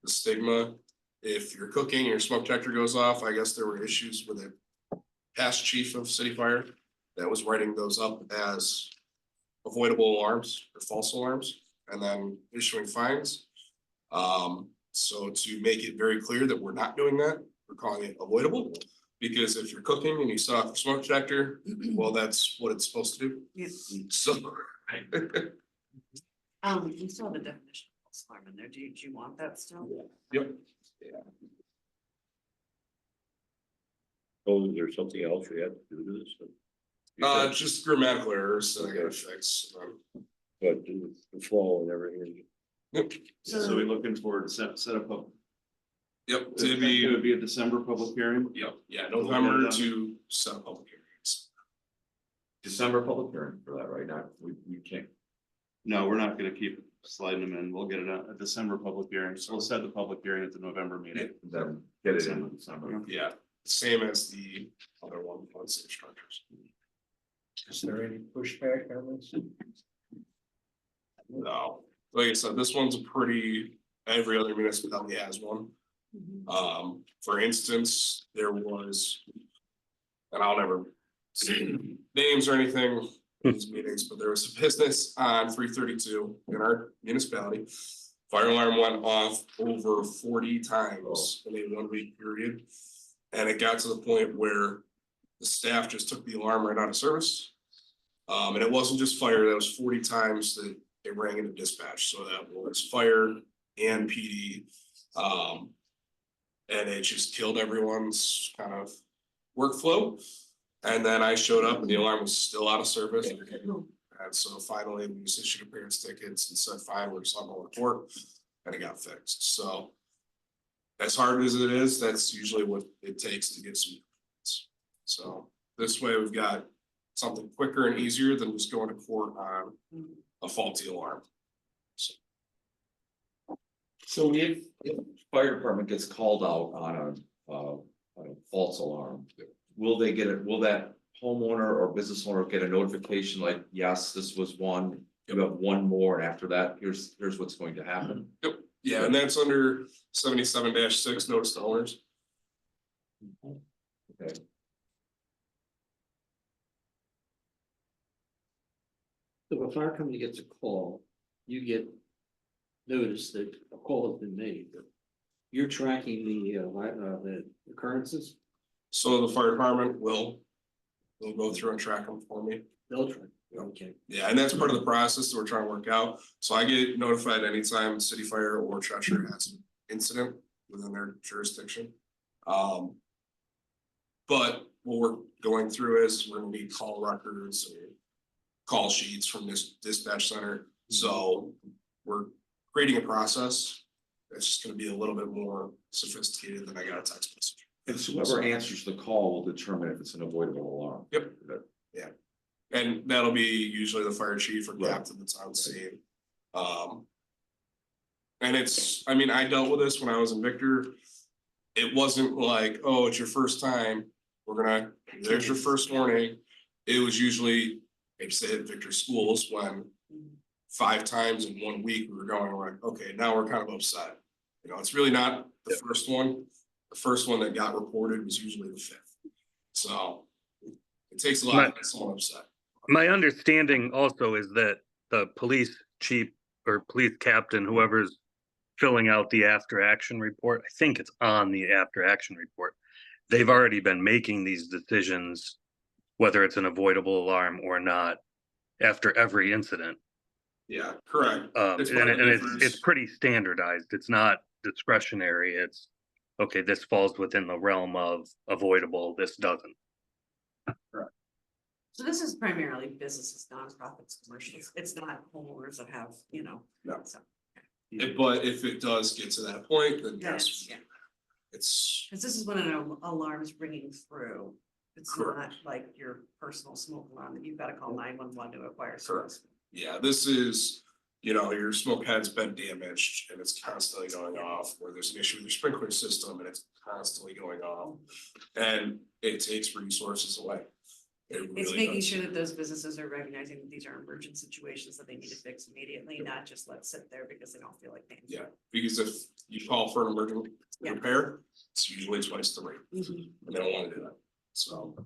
the stigma. If you're cooking and your smoke detector goes off, I guess there were issues with a past chief of City Fire that was writing those up as avoidable alarms or false alarms and then issuing fines. So to make it very clear that we're not doing that, we're calling it avoidable. Because if you're cooking and you set off your smoke detector, well, that's what it's supposed to do. Yeah. So. You saw the definition of false alarm in there. Do you want that still? Yep. Oh, is there something else we have to do to this? Just grammatical errors that I gotta fix. But the flow and everything. Yep, So we're looking for to set up a. yep, It would be a December public hearing. yep, yeah, November to set up public hearings. December public hearing for that right now, we can't. No, we're not gonna keep sliding them in. We'll get it a December public hearing. So we'll set the public hearing at the November meeting. Then get it in December. Yeah, same as the other one, safe structures. Is there any pushback on this? No, like I said, this one's a pretty, every other municipality has one. For instance, there was, and I'll never say names or anything in these meetings, but there was a business on 332 in our municipality. Fire alarm went off over 40 times in a 1 week period. And it got to the point where the staff just took the alarm right out of service. And it wasn't just fire, that was 40 times that it rang into dispatch, so that was fire and PD. And it just killed everyone's kind of workflow. And then I showed up and the alarm was still out of service. And so finally, we just issued appearance tickets and said, fine, we're just on the report, and it got fixed, so. As hard as it is, that's usually what it takes to get some. So this way we've got something quicker and easier than just going to court on a faulty alarm. So if fire department gets called out on a false alarm, will they get it, will that homeowner or business owner get a notification like, yes, this was one, you have one more, and after that, here's what's going to happen? Yep, yeah, and that's under 77-6 notice to owners. Okay. So if our company gets a call, you get notice that a call has been made. You're tracking the occurrences, So the fire department will go through and track them for me. they'll track, okay. Yeah, and that's part of the process that we're trying to work out. So I get notified anytime City Fire or Cheshire has an incident within their jurisdiction. But what we're going through is we're gonna need call records and call sheets from this dispatch center. So we're creating a process that's just gonna be a little bit more sophisticated than I got a text message. And so whoever answers the call will determine if it's an avoidable alarm. Yep. That- And that'll be usually the fire chief or Right. captain that's on scene. And it's, I mean, I dealt with this when I was in Victor. It wasn't like, oh, it's your first time, there's your first warning. It was usually, they say at Victor schools, when 5 times in 1 week, we were going like, okay, now we're kind of upset. You know, it's really not the first one. The first one that got reported was usually the 5th. So it takes a lot to get someone upset. my understanding also is that the police chief or police captain, whoever's filling out the after action report, I think it's on the after action report. They've already been making these decisions, whether it's an avoidable alarm or not, after every incident. Yeah, correct. It's And one of the it's difference. pretty standardized. It's not discretionary. It's, okay, this falls within the realm of avoidable, this doesn't. So this is primarily businesses, nonprofits, commercials. It's not homeowners that have, No. so. But if it does get to that point, then yes, Yeah, it's, because this is when an alarm's ringing through. It's not Correct. like your personal smoke alarm that you've got to call 911 to acquire Correct. service. yeah, this is, you know, your smoke head's been damaged and it's constantly going off, or there's an issue with your sprinkler system and it's constantly going off. And it takes resources away. It It's really making does. sure that those businesses are recognizing that these are emergent situations that they need to fix immediately, not just let sit there because they don't feel like paying. Yeah, because if you call for an emergent Yeah. repair, it's usually twice the rate, Mhm. and they don't wanna do that, so.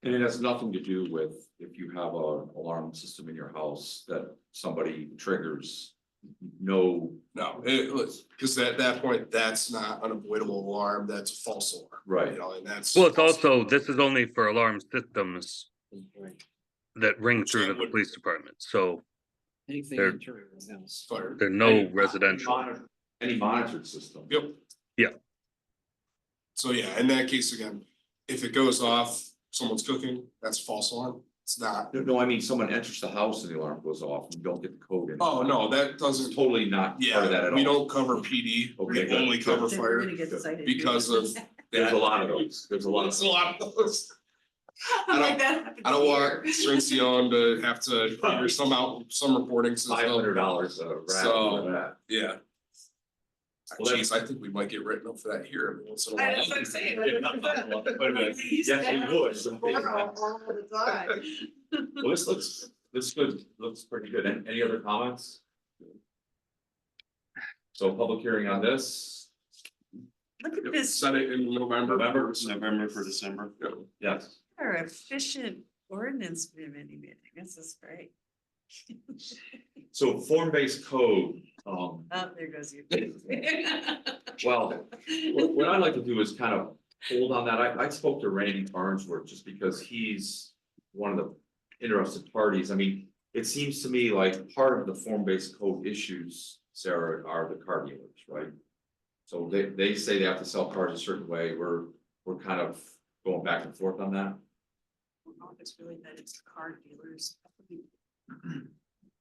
And it has nothing to do with if you have a alarm system in your house that somebody triggers. No, No, it was, cause at that point, that's not an avoidable alarm, that's a false alarm. Right. You know, and that's. Well, it's also, this is only for alarm systems Right. that ring through to That the would- police department, so Anything There- interior of the house. Fire. there are no residential. Any monitored system. Yep. Yeah. So yeah, in that case, again, if it goes off, someone's cooking, that's a false alarm, it's not. No, I mean, someone enters the house and the alarm goes off, and you don't get the code in. Oh, no, that It's doesn't, totally not part of that yeah, at we all. don't cover PD, Okay, we good, only good. cover Then we're fire gonna get cited. because of There's that. a lot of those, there's a lot of. It's a lot of those. I'm like, that happens I don't here. want Trincion to have to figure some reporting system. $500 a wrap So- for that. Yeah. Well, Jeez, I think we might get written up for that here every once in a while. That's what I'm saying. Wait a minute. Yes, we would. All the time. Well, this good, looks pretty good. Any other comments? So public hearing on this, Look at this, Set it in November. November for December. yes. our efficient ordinance meeting, this is great. So form-based code, Oh, there goes you. well, what I'd like to do is kind of hold on that. I spoke to Randy Farnsworth just because he's one of the interested parties. I mean, it seems to me like part of the form-based code issues, Sarah, are the car dealers, right? So they say they have to sell cars a certain way. We're kind of going back and forth on that. I don't know if it's really that it's the car dealers.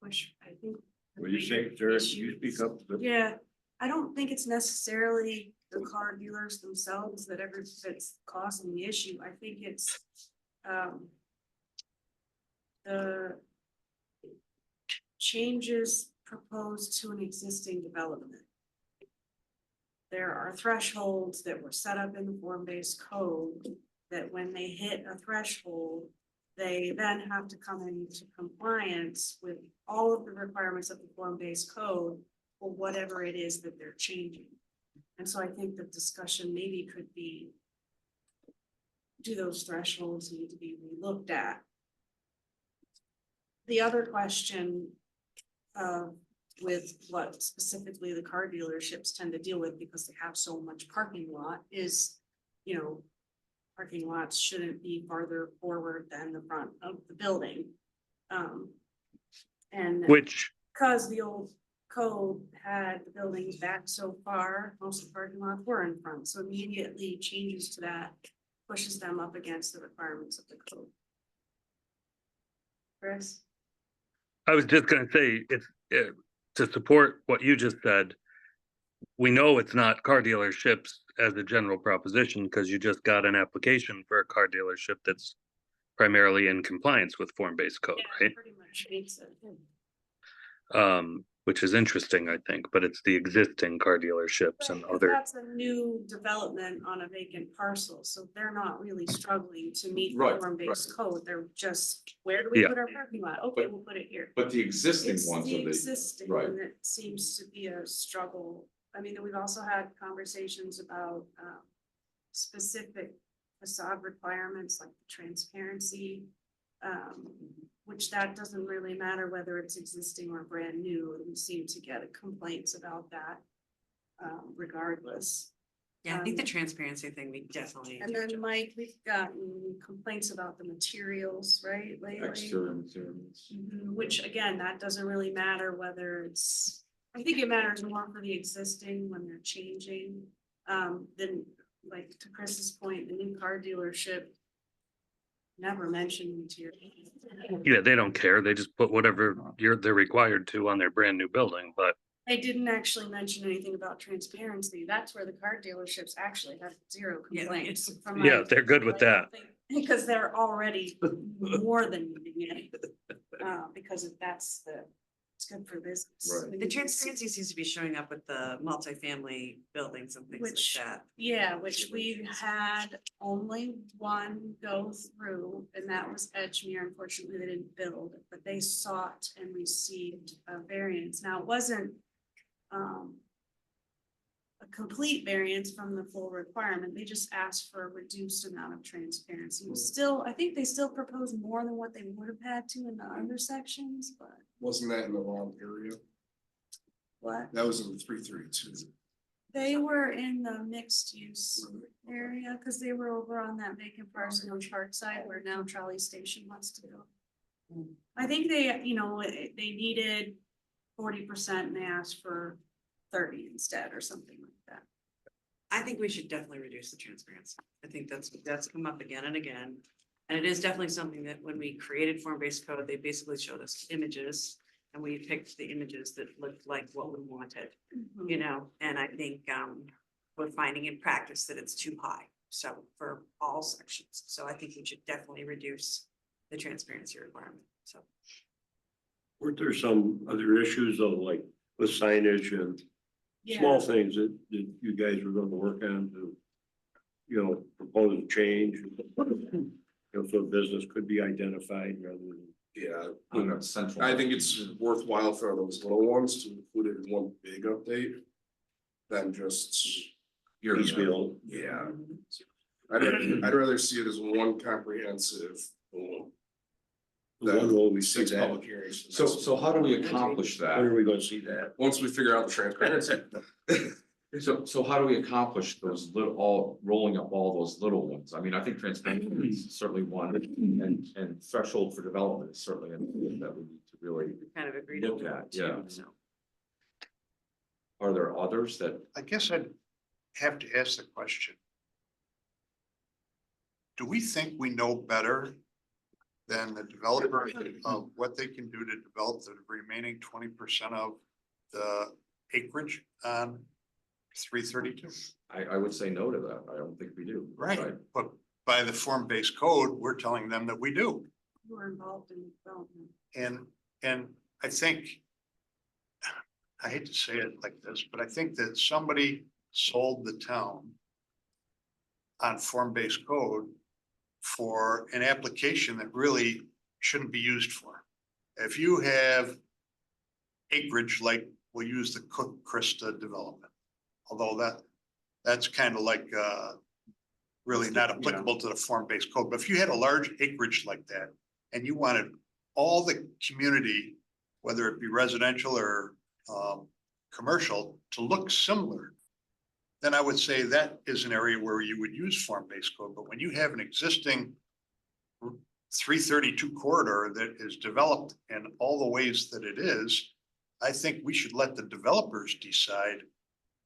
Which I think. the Will you bigger say, Sarah, issue you speak is- up? Yeah, I don't think it's necessarily the car dealers themselves that's causing the issue. I think it's the changes proposed to an existing development. There are thresholds that were set up in the form-based code that when they hit a threshold, they then have to come into compliance with all of the requirements of the form-based code for whatever it is that they're changing. And so I think the discussion maybe could be, do those thresholds need to be relooked at? The other question with what specifically the car dealerships tend to deal with because they have so much parking lot is, you know, parking lots shouldn't be farther forward than the front of the building. And Which, because the old code had the buildings back so far, most of the parking lots were in front, so immediately changes to that pushes them up against the requirements of the code. Chris? I was just gonna say, it's, to support what you just said. We know it's not car dealerships as a general proposition, because you just got an application for a car dealership that's primarily in compliance with form-based code, Yeah, right? pretty much makes it. Which is interesting, I think, but it's the existing car dealerships and Right, 'cause other, that's a new development on a vacant parcel, so they're not really struggling to meet the Right, form-based code, they're just, where do we Yeah. put our parking lot? Okay, we'll put it here. But the existing It's ones the are the, existing right. that seems to be a struggle. I mean, we've also had conversations about specific facade requirements like transparency. Which that doesn't really matter whether it's existing or brand new, and we seem to get complaints about that regardless. Yeah, I think the transparency thing, we definitely. And then Mike, we've gotten complaints about the materials, right, lately? exterior materials. Which again, that doesn't really matter whether it's, I think it matters more for the existing when they're changing. Than like to Chris's point, the new car dealership. Never mentioned material. yeah, they don't care. They just put whatever they're required to on their brand new building, but They didn't actually mention anything about transparency. That's where the car dealerships actually have zero Yeah. complaints. from Yeah, my- they're good with that. Because they're already more than needing it. Because it's good for business. Right. The transparency seems to be showing up with the multifamily buildings and things Which- like that. Yeah, which we had only one go through, and that was Edgemere. Unfortunately, they didn't build, but they sought and received a variance. Now, it wasn't a complete variance from the full requirement. They just asked for a reduced amount of transparency. Still, I think they still proposed more than what they would have had to in the other sections, but Wasn't that in the wrong area? what? That was in 332. They were in the mixed use area, cause they were over on that vacant parcel on Parkside where now Trolley Station wants to go. I think they, they needed 40% and they asked for 30 instead or something like that. I think we should definitely reduce the transparency. I think that's come up again and again. And it is definitely something that when we created form-based code, they basically showed us images. And we picked the images that looked like what we wanted, and I think we're finding in practice that it's too high. So for all sections, so I think we should definitely reduce the transparency requirement, so. Weren't there some other issues though, like with signage and small things that you guys were gonna work on to, propose a change? So business could be identified rather than. Yeah, On a central. I think it's worthwhile for those little ones to include it in one big update. Than just, Your Piecemeal. yeah. I'd rather see it as one comprehensive. When will we see Six that? public hearings. So how do we accomplish When that? are we gonna see that? Once we figure out the transparency. So how do we accomplish those rolling up all those little ones? I mean, I think transparency is certainly one, and threshold for development is certainly something that we need to really. Kind of agreed Look on at, that yeah. too, so. Are there others that, I guess I'd have to ask the question. Do we think we know better than the developer of what they can do to develop the remaining 20% of the acreage on 332? I would say no to that. I don't think we do. Right, but by the form-based code, we're telling them that we do. Who are involved in development. And I think, I hate to say it like this, but I think that somebody sold the town on form-based code for an application that really shouldn't be used for. If you have acreage, like we'll use the Cook Krista development, although that's kind of like really not applicable to the form-based code. But if you had a large acreage like that and you wanted all the community, whether it be residential or commercial, to look similar, then I would say that is an area where you would use form-based code. But when you have an existing 332 corridor that is developed in all the ways that it is, I think we should let the developers decide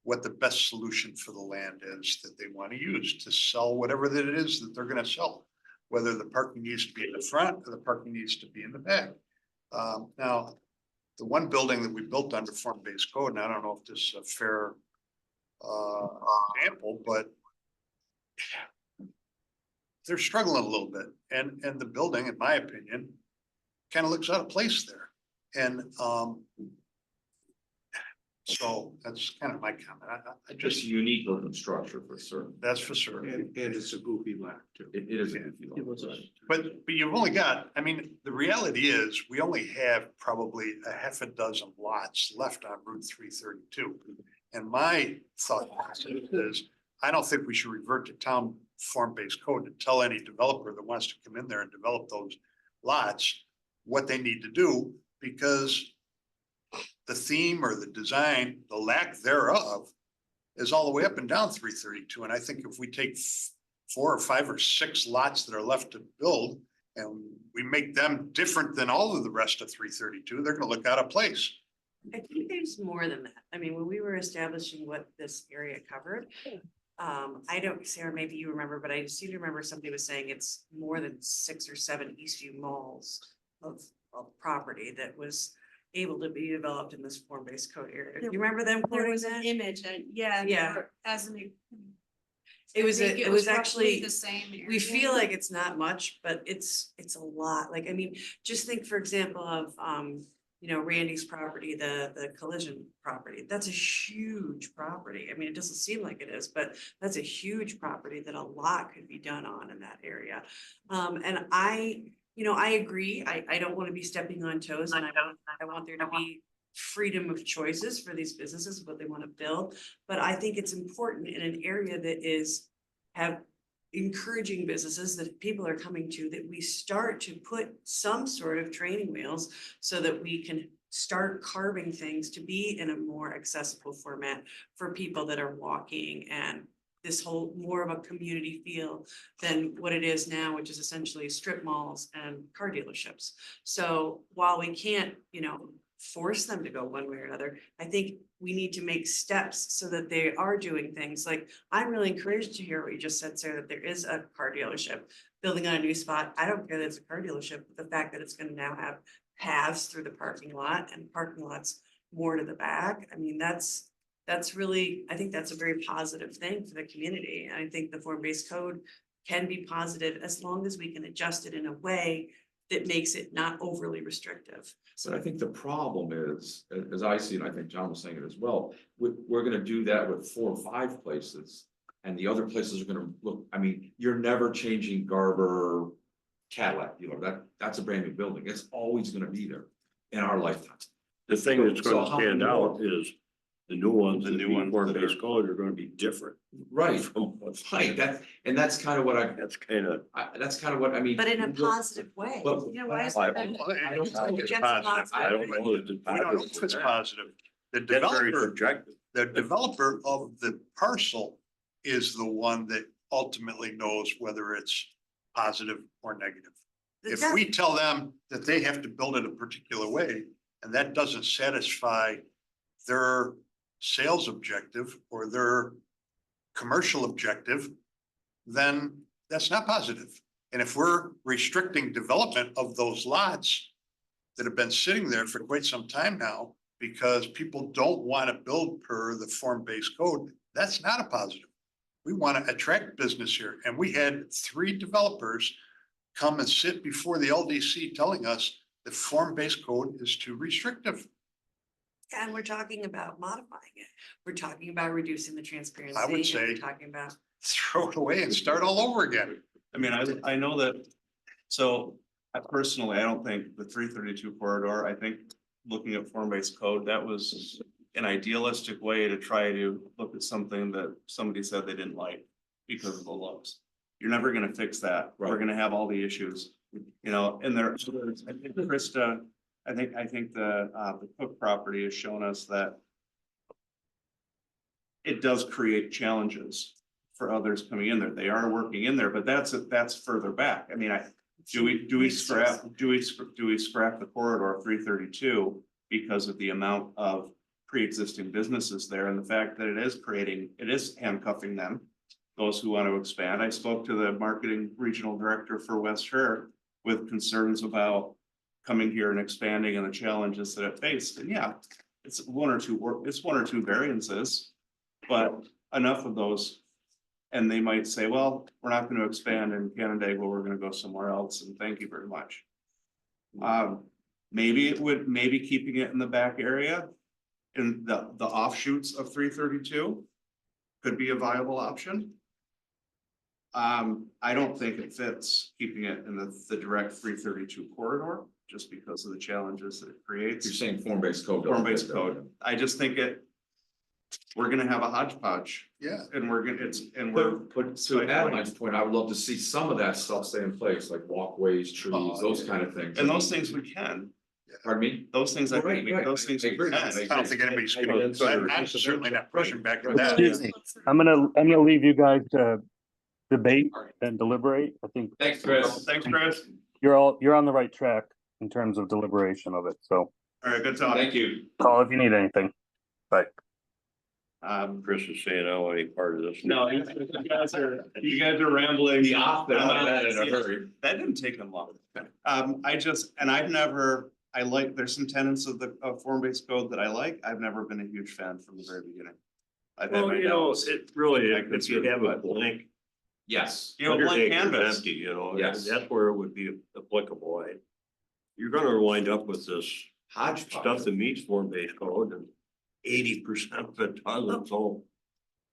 what the best solution for the land is that they want to use to sell whatever that it is that they're going to sell. Whether the parking needs to be in the front or the parking needs to be in the back. Now, the one building that we built under form-based code, and I don't know if this is a fair example, but they're struggling a little bit, and the building, in my opinion, kind of looks out of place there. And so that's kind of my comment. I just just, unique looking structure for certain. that's for certain. And it's a goofy lot too. It is. a goofy It was lot, a- right. But you've only got, I mean, the reality is, we only have probably a half a dozen lots left on Route 332. And my thought process is, I don't think we should revert to town form-based code to tell any developer that wants to come in there and develop those lots what they need to do, because the theme or the design, the lack thereof, is all the way up and down 332. And I think if we take 4 or 5 or 6 lots that are left to build and we make them different than all of the rest of 332, they're gonna look out of place. I think there's more than that. I mean, when we were establishing what this area covered, I don't, Sarah, maybe you remember, but I seem to remember somebody was saying it's more than 6 or 7 Eastview malls of property that was able to be developed in this form-based code area. You remember them There quoting was an that? image and yeah. Yeah. As an. It was, I think it was roughly actually, the same area. we feel like it's not much, but it's a lot. Like, I mean, just think, for example, of, you know, Randy's property, the collision property. That's a huge property. I mean, it doesn't seem like it is, but that's a huge property that a lot could be done on in that area. And you know, I agree. I don't want to be stepping on toes, and I want there to be freedom of choices for these businesses, what they want to build. But I think it's important in an area that have encouraging businesses that people are coming to, that we start to put some sort of training wheels so that we can start carving things to be in a more accessible format for people that are walking, and this whole more of a community feel than what it is now, which is essentially strip malls and car dealerships. So while we can't, you know, force them to go one way or another, I think we need to make steps so that they are doing things. Like, I'm really encouraged to hear what you just said, Sarah, that there is a car dealership building on a new spot. I don't care that it's a car dealership, but the fact that it's gonna now have paths through the parking lot and parking lots more to the back, I mean, that's really, I think that's a very positive thing for the community. And I think the form-based code can be positive as long as we can adjust it in a way that makes it not overly restrictive. But I think the problem is, as I see it, I think John was saying it as well, we're gonna do that with 4 or 5 places. And the other places are gonna look, I mean, you're never changing Garber Cadillac, you know, that's a brand new building. It's always gonna be there in our lifetime. The thing that's So gonna how stand many out more? is the new ones, The the new new ones that form-based are- code are gonna be different. Right, From what's right, that's kind of what That's kind of. that's kind of what I mean. But in a positive way. But- You know, why is I that? don't That's think it's a positive. I don't know if it's We don't know if it's positive. positive. The That's very developer, subjective. the developer of the parcel is the one that ultimately knows whether it's positive or negative. If we tell them that they have to build it a particular way, and that doesn't satisfy their sales objective or their commercial objective, then that's not positive. And if we're restricting development of those lots that have been sitting there for quite some time now, because people don't want to build per the form-based code, that's not a positive. We want to attract business here, and we had 3 developers come and sit before the LDC telling us the form-based code is too restrictive. And we're talking about modifying it. We're talking about reducing the transparency. I would and say- we're talking about, Throw it away and start all over again. I mean, I know that, so I personally, I don't think the 332 corridor, I think looking at form-based code, that was an idealistic way to try to look at something that somebody said they didn't like because of the looks. You're never gonna fix that. We're Right. gonna have all the issues, you know, and there's, I think Krista, I think the Cook property has shown us that it does create challenges for others coming in there. They are working in there, but that's further back. I mean, do we scrap the corridor of 332 because of the amount of pre-existing businesses there and the fact that it is handcuffing them, those who want to expand. I spoke to the marketing regional director for West Shore with concerns about coming here and expanding and the challenges that it faced. And yeah, it's one or two variances, but enough of those. And they might say, well, we're not going to expand in Canandaigua, we're going to go somewhere else, and thank you very much. Maybe keeping it in the back area in the offshoots of 332 could be a viable option. I don't think it fits keeping it in the direct 332 corridor, just because of the challenges that it creates. You're saying form-based code. doesn't Form-based fit code. I just think we're gonna have a hodgepodge Yeah. and But to Adeline's point, I would love to see some of that stuff stay in place, like walkways, trees, Oh, those kind of things. and those things we can, Pardon me? those things, I Right, think, right. those things I we agree. can. I don't think anybody's gonna, I'm certainly not pushing back on that. Excuse me. I'm gonna leave you guys to debate and deliberate. I think Thanks, Chris. Thanks, Chris. you're on the right track in terms of deliberation of it. So All right, good talk. Thank you. call if you need anything. Bye. Chris is saying, I don't want any part of this. No, you guys are rambling. The opposite of that in a hurry. That didn't take them long. I've never, I like, there's some tenets of the, form-based code that I like. I've never been a huge fan from the very beginning. I've had Well, my you know, doubts. it really, I if you have a blank. Yes, You know, blank 100 acres canvas. empty, you know, Yes. that's where it would be applicable. You're gonna wind up with this hodgepodge. stuff that meets form-based code and 80% of it doesn't, so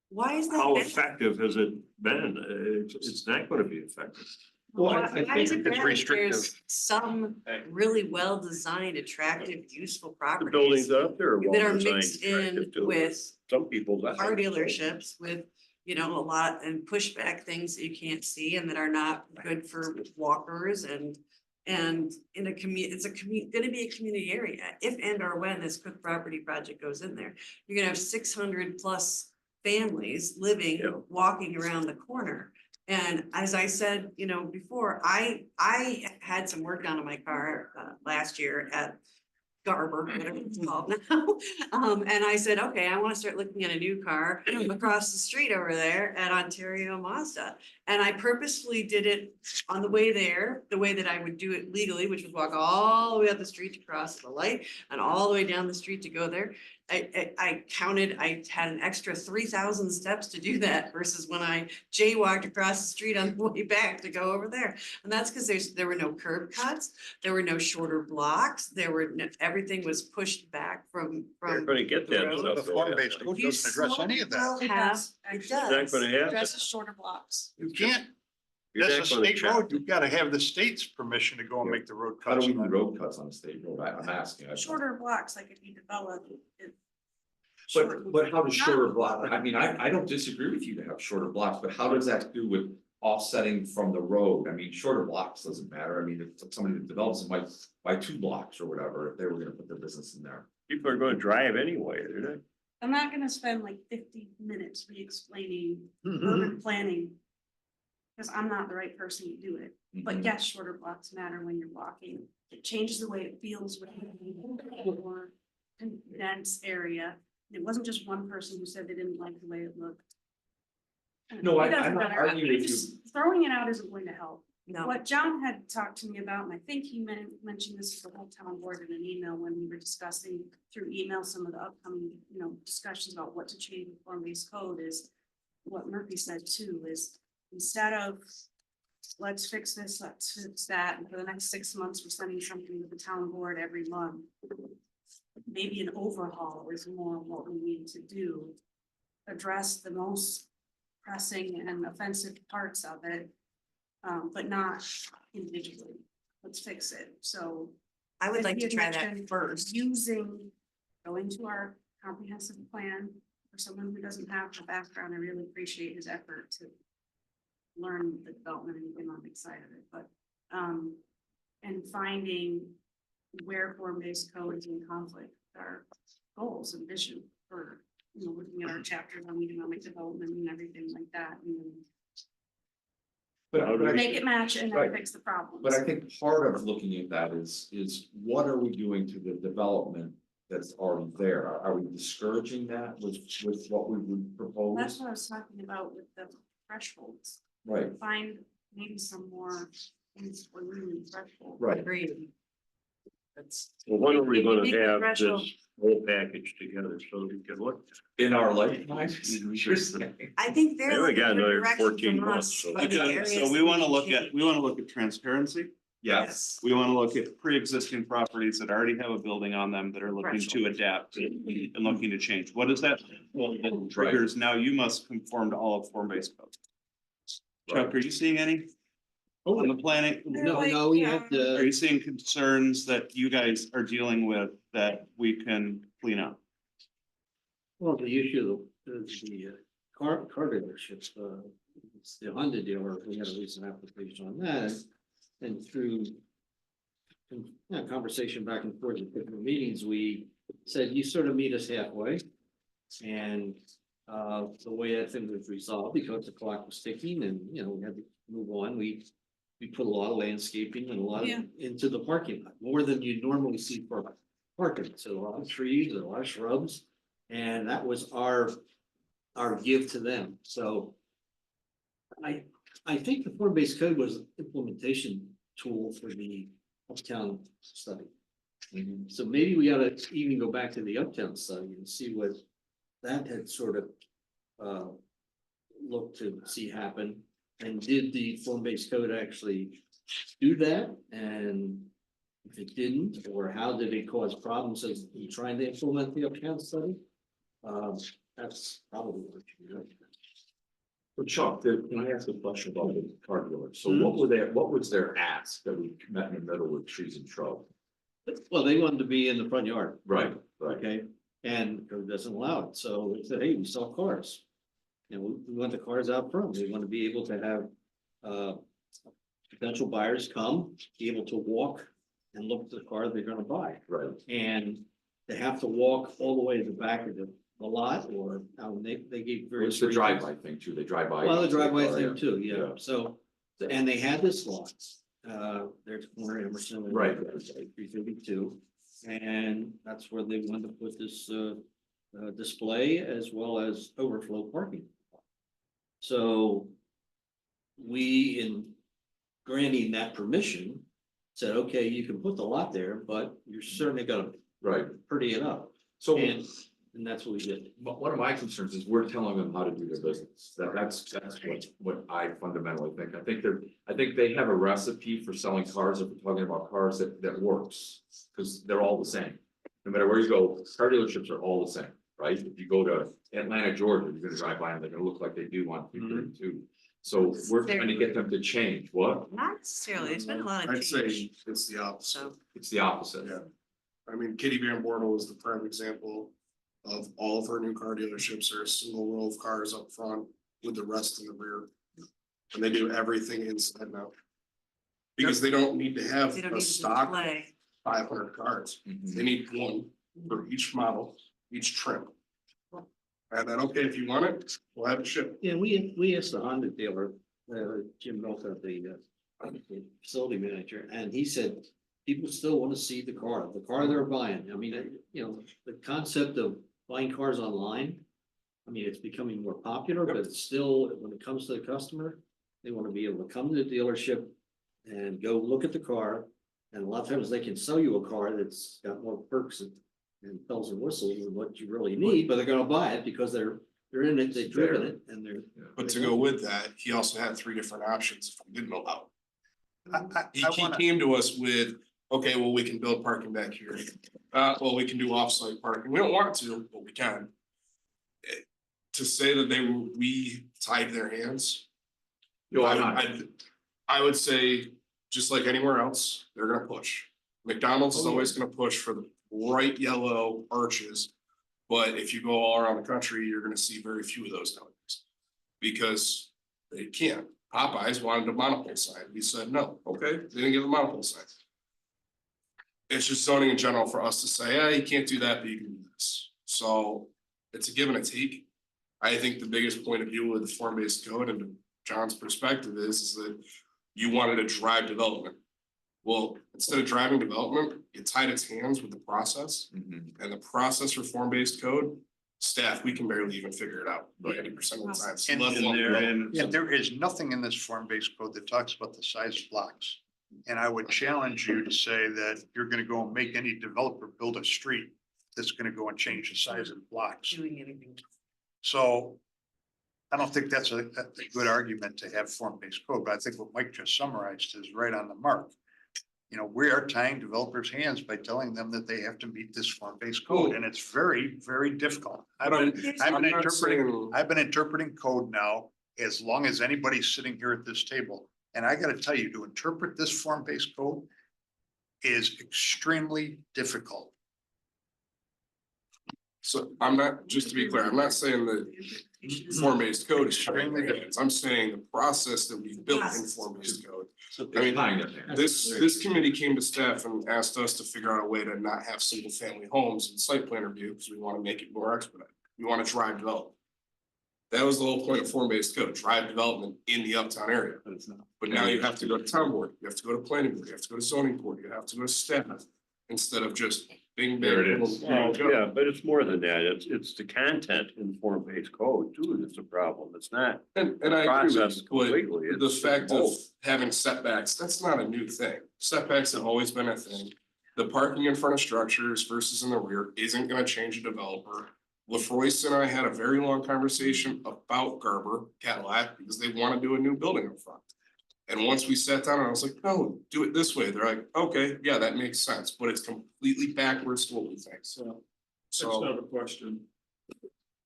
Why is that how bad? effective has it been? It's not gonna be effective. Well, Why I why is think it it's bad if restrictive. there's some really well-designed, attractive, useful The buildings properties out there are that are well-designed, mixed in attractive too. with Some people. car dealerships with, you know, a lot and pushback things that you can't see and that are not good for walkers and in a it's gonna be a community area. If and or when this Cook property project goes in there, you're gonna have 600 plus families living, Yeah. walking around the corner. And as I said, you know, before, I had some work done on my car last year at Garber, whatever it's called now. And I said, okay, I want to start looking at a new car across the street over there at Ontario Mazda. And I purposefully did it on the way there, the way that I would do it legally, which was walk all the way up the street to cross the light and all the way down the street to go there. I counted, I had an extra 3,000 steps to do that versus when I jaywalked across the street on the way back to go over there. And that's because there were no curb cuts, there were no shorter blocks, everything was pushed back from. They're gonna get the that road. stuff. The form-based code You doesn't address any of that. will have, it It's Not does. gonna have Addresses that. shorter blocks. You can't, You're that's a not gonna state check. road, you've gotta have the state's permission to go and make the road How cuts. do we do road cuts on the state road? I'm asking. Shorter blocks, like if you develop it. But how does shorter block, I mean, I don't disagree with you to have shorter blocks, but how does that do with offsetting from the road? I mean, shorter blocks doesn't matter. I mean, if somebody that develops it might buy 2 blocks or whatever, if they were gonna put their business in there. People are gonna drive anyway, they're not. I'm not gonna spend like 50 minutes re-explaining Mm-hmm. urban planning. Cause I'm not the right person to do it, but Mhm. yes, shorter blocks matter when you're walking. It changes the way it feels with a more condensed area. It wasn't just one person who said they didn't like the way it looked. No, It doesn't I'm not matter. arguing with Just throwing it out isn't going to help. No, What John had talked to me about, and I think he mentioned this to the whole town board in an email when we were discussing through email some of the upcoming, you know, discussions about what to change with form-based code is what Murphy said too, is instead of let's fix this, let's fix that, and for the next 6 months, we're sending something to the town board every month. Maybe an overhaul is more what we need to do. Address the most pressing and offensive parts of it, but not individually. Let's fix it. So I would like to Cynthia try that mentioned first. going to our comprehensive plan for someone who doesn't have the background. I really appreciate his effort to learn the development and economic side of it, but and finding where form-based code is in conflict with our goals and vision for, you know, looking at our chapters on economic development and everything like that, and But make it match and then Right. fix the problems. But I think part of looking at that is what are we doing to the development that's already there? Are we discouraging that with what we would That's propose? what I was talking about with the thresholds. Right, Find maybe some more things for really threshold. right. Agreed. That's, Well, when are we If you gonna make the have threshold- this whole package together so we can look? In our lifetime. I think they're Yeah, we looking got for another direction 14 from months, us. so- on the Okay, areas so we that wanna can look at, change. we wanna look at transparency. Yes, We wanna look at pre-existing properties that already have a building on them that are looking to adapt and looking to change. What is that? Well, it triggers, now you must conform to all of form-based code. Chuck, are you seeing any? On the planning, No, we have are to, you seeing concerns that you guys are dealing with that we can clean up? well, the issue of the car dealerships, it's the Honda dealer, we had a recent application on that. And through conversation back and forth in different meetings, we said, you sort of meet us halfway. And the way that thing was resolved, because the clock was ticking and, you know, we had to move on, we put a lot of landscaping and a lot Yeah. into the parking lot, more than you normally see for parking. So a lot of trees, a lot of shrubs, and that was our give to them. So I think the form-based code was an implementation tool for the uptown study. Mhm. So maybe we ought to even go back to the Uptown study and see what that had sort of looked to see happen. And did the form-based code actually do that? And if it didn't, or how did it cause problems as you trying to implement the Uptown study? That's probably what you know. But Chuck, can I ask a question about the car dealer? So Mhm. what was their ask that we met in the middle with trees and shrub? Well, they wanted to be in the front yard. Right. Okay, and code doesn't allow it, so we said, hey, we sell cars. And we want the cars out front, we want to be able to have, potential buyers come, be able to walk and look at the car they're gonna buy. Right. And they have to walk all the way to the back of the lot, or, they gave various. It's the reasons. drive-by thing too, they drive by. Well, the driveway car, thing yeah. too, yeah, Yeah. so, and they had this lot, there's corner Emerson. and Right. 332, and that's where they wanted to put this, display as well as overflow parking. So we, in granting that permission, said, okay, you can put the lot there, but you're certainly gonna Right, pretty it up, so and that's what we did. one of my concerns is we're telling them how to do their business. That's what I fundamentally think. I think they have a recipe for selling cars, if we're talking about cars that works. Cause they're all the same. No matter where you go, car dealerships are all the same, right? If you go to Atlanta, Georgia, you're gonna drive by them, they're gonna look like they do on 332. So we're trying to get them to change. What? Not necessarily, there's been a lot of I'd say change, it's the opposite. so. It's the opposite. Yeah. I mean, Kitty Van Bortle is the prime example of all of her new car dealerships are a single row of cars up front with the rest in the rear. And they do everything inside now. Because they don't need to have They don't a need to stock display. 500 cars. Mhm. They need one for each model, each trim. And then, okay, if you want it, we'll have it shipped. Yeah, we asked the Honda dealer, Jim Melton, the facility manager, and he said, people still want to see the car they're buying. I mean, the concept of buying cars online. I mean, it's becoming more popular, but it's still, when it comes to the customer, they want to be able to come to the dealership and go look at the car. And a lot of times they can sell you a car that's got more perks and bells and whistles than what you really need, but they're gonna buy it because they're in it, they've driven it, and they're. But to go with that, he also had 3 different options if we didn't allow. He came to us with, okay, well, we can build parking back here. Well, we can do off-site parking. We don't want to, but we can. To say that we tied their hands. Yo, I'm not. I would say, just like anywhere else, they're gonna push. McDonald's is always gonna push for the bright yellow arches. But if you go all around the country, you're gonna see very few of those nowadays. Because they can't. Popeyes wanted a monopole sign. We said no, okay, they didn't give a monopole sign. It's just zoning in general for us to say, yeah, you can't do that, but you can do this. So it's a give and a take. I think the biggest point of view with the form-based code and John's perspective is that you wanted to drive development. Well, instead of driving development, you tied its hands with the process, Mhm. and the process for form-based code, staff, we can barely even figure it out 90% of the time. And- let alone development. Yeah, there is nothing in this form-based code that talks about the size of blocks. And I would challenge you to say that you're gonna go and make any developer build a street that's gonna go and change the size of blocks. Doing anything. So I don't think that's a good argument to have form-based code, but I think what Mike just summarized is right on the mark. You know, we are tying developers' hands by telling them that they have to meet this form-based code, and it's very, very difficult. I've been interpreting code now as long as anybody's sitting here at this table. And I gotta tell you, to interpret this form-based code is extremely difficult. So I'm not, just to be clear, I'm not saying that form-based code is extremely different. I'm saying the process that we've built in form-based code. I mean, Tying their hands. This committee came to staff and asked us to figure out a way to not have single family homes in site plan review, because we want to make it more expedited. We want to drive development. That was the whole point of form-based code, drive development in the uptown area. But it's not. But now you have to go to town board, you have to go to planning board, you have to go to zoning board, you have to go to staff, instead of just bing, There bang. it is. boom, Well, go. yeah, but it's more than that. It's the content in form-based code too, that's a problem. It's not. And the I agree process with you, completely. but the It's fact of both. having setbacks, that's not a new thing. Setbacks have always been a thing. The parking in front of structures versus in the rear isn't gonna change a developer. LaFroyce and I had a very long conversation about Garber Cadillac because they wanna do a new building in front. And once we sat down, I was like, no, do it this way. They're like, okay, yeah, that makes sense, but it's completely backwards to what we think. So, So. I have a question.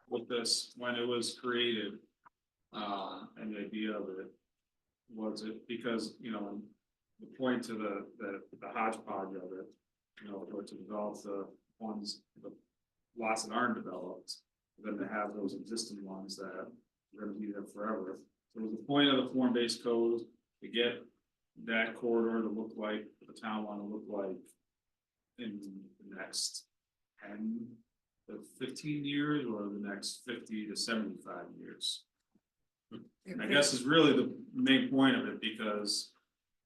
With this, when it was created, and the idea of it, was it because, you know, the point to the hodgepodge of it, you know, or to develop the ones, the lots that aren't developed, then to have those existing ones that are gonna be there forever. So was the point of the form-based code to get that corridor to look like, the town wanna look like in the next 10 to 15 years, or the next 50 to 75 years? I guess is really the main point of it, because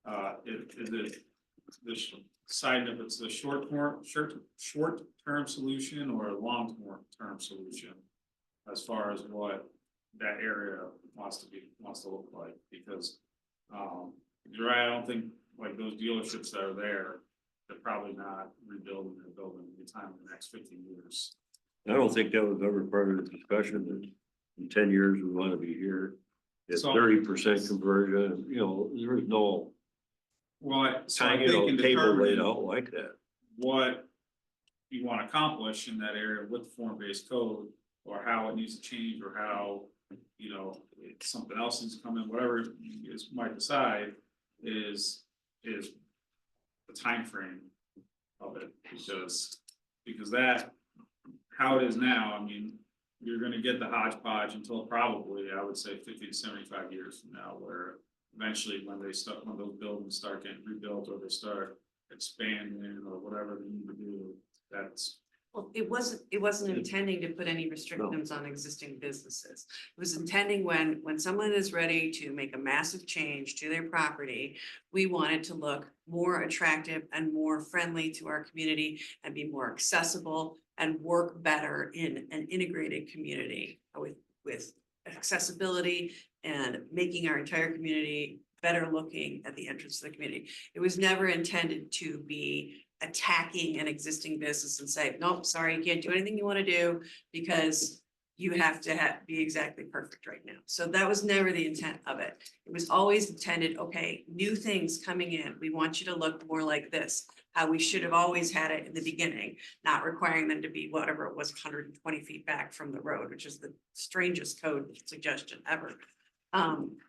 the side of it's a short-term solution or a long-term solution as far as what that area wants to look like, because you're right, I don't think like those dealerships that are there, they're probably not rebuilding their building anytime in the next 50 years. I don't think that was ever part of the discussion, that in 10 years we want to be here. It's So- 30% conversion, you know, there is no So I you know, think in table laid determining out like that. what you want to accomplish in that area with the form-based code, or how it needs to change, or how, you know, something else needs to come in, whatever you guys might decide, is the time frame of it, because that, how it is now, I mean, you're gonna get the hodgepodge until probably, I would say 50 to 75 years from now, where eventually when those buildings start getting rebuilt, or they start expanding, or whatever they need to do, that's. Well, it wasn't intending to put any restrictions on existing businesses. It was intending when someone is ready to make a massive change to their property, we want it to look more attractive and more friendly to our community, and be more accessible and work better in an integrated community with accessibility and making our entire community better looking at the entrance to the community. It was never intended to be attacking an existing business and say, nope, sorry, you can't do anything you want to do because you have to be exactly perfect right now. So that was never the intent of it. It was always intended, okay, new things coming in. We want you to look more like this, how we should have always had it in the beginning, not requiring them to be whatever it was, 120 feet back from the road, which is the strangest code suggestion ever.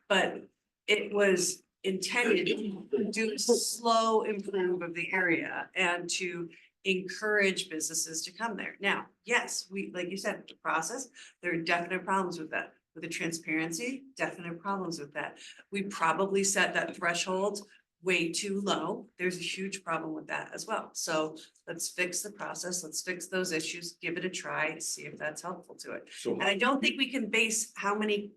But it was intended to do a slow improve of the area and to encourage businesses to come there. Now, yes, we, like you said, the process, there are definite problems with that. With the transparency, definite problems with that. We probably set that threshold way too low. There's a huge problem with that as well. So let's fix the process. Let's fix those issues, give it a try, and see if that's helpful to it. So And I don't think we can base how many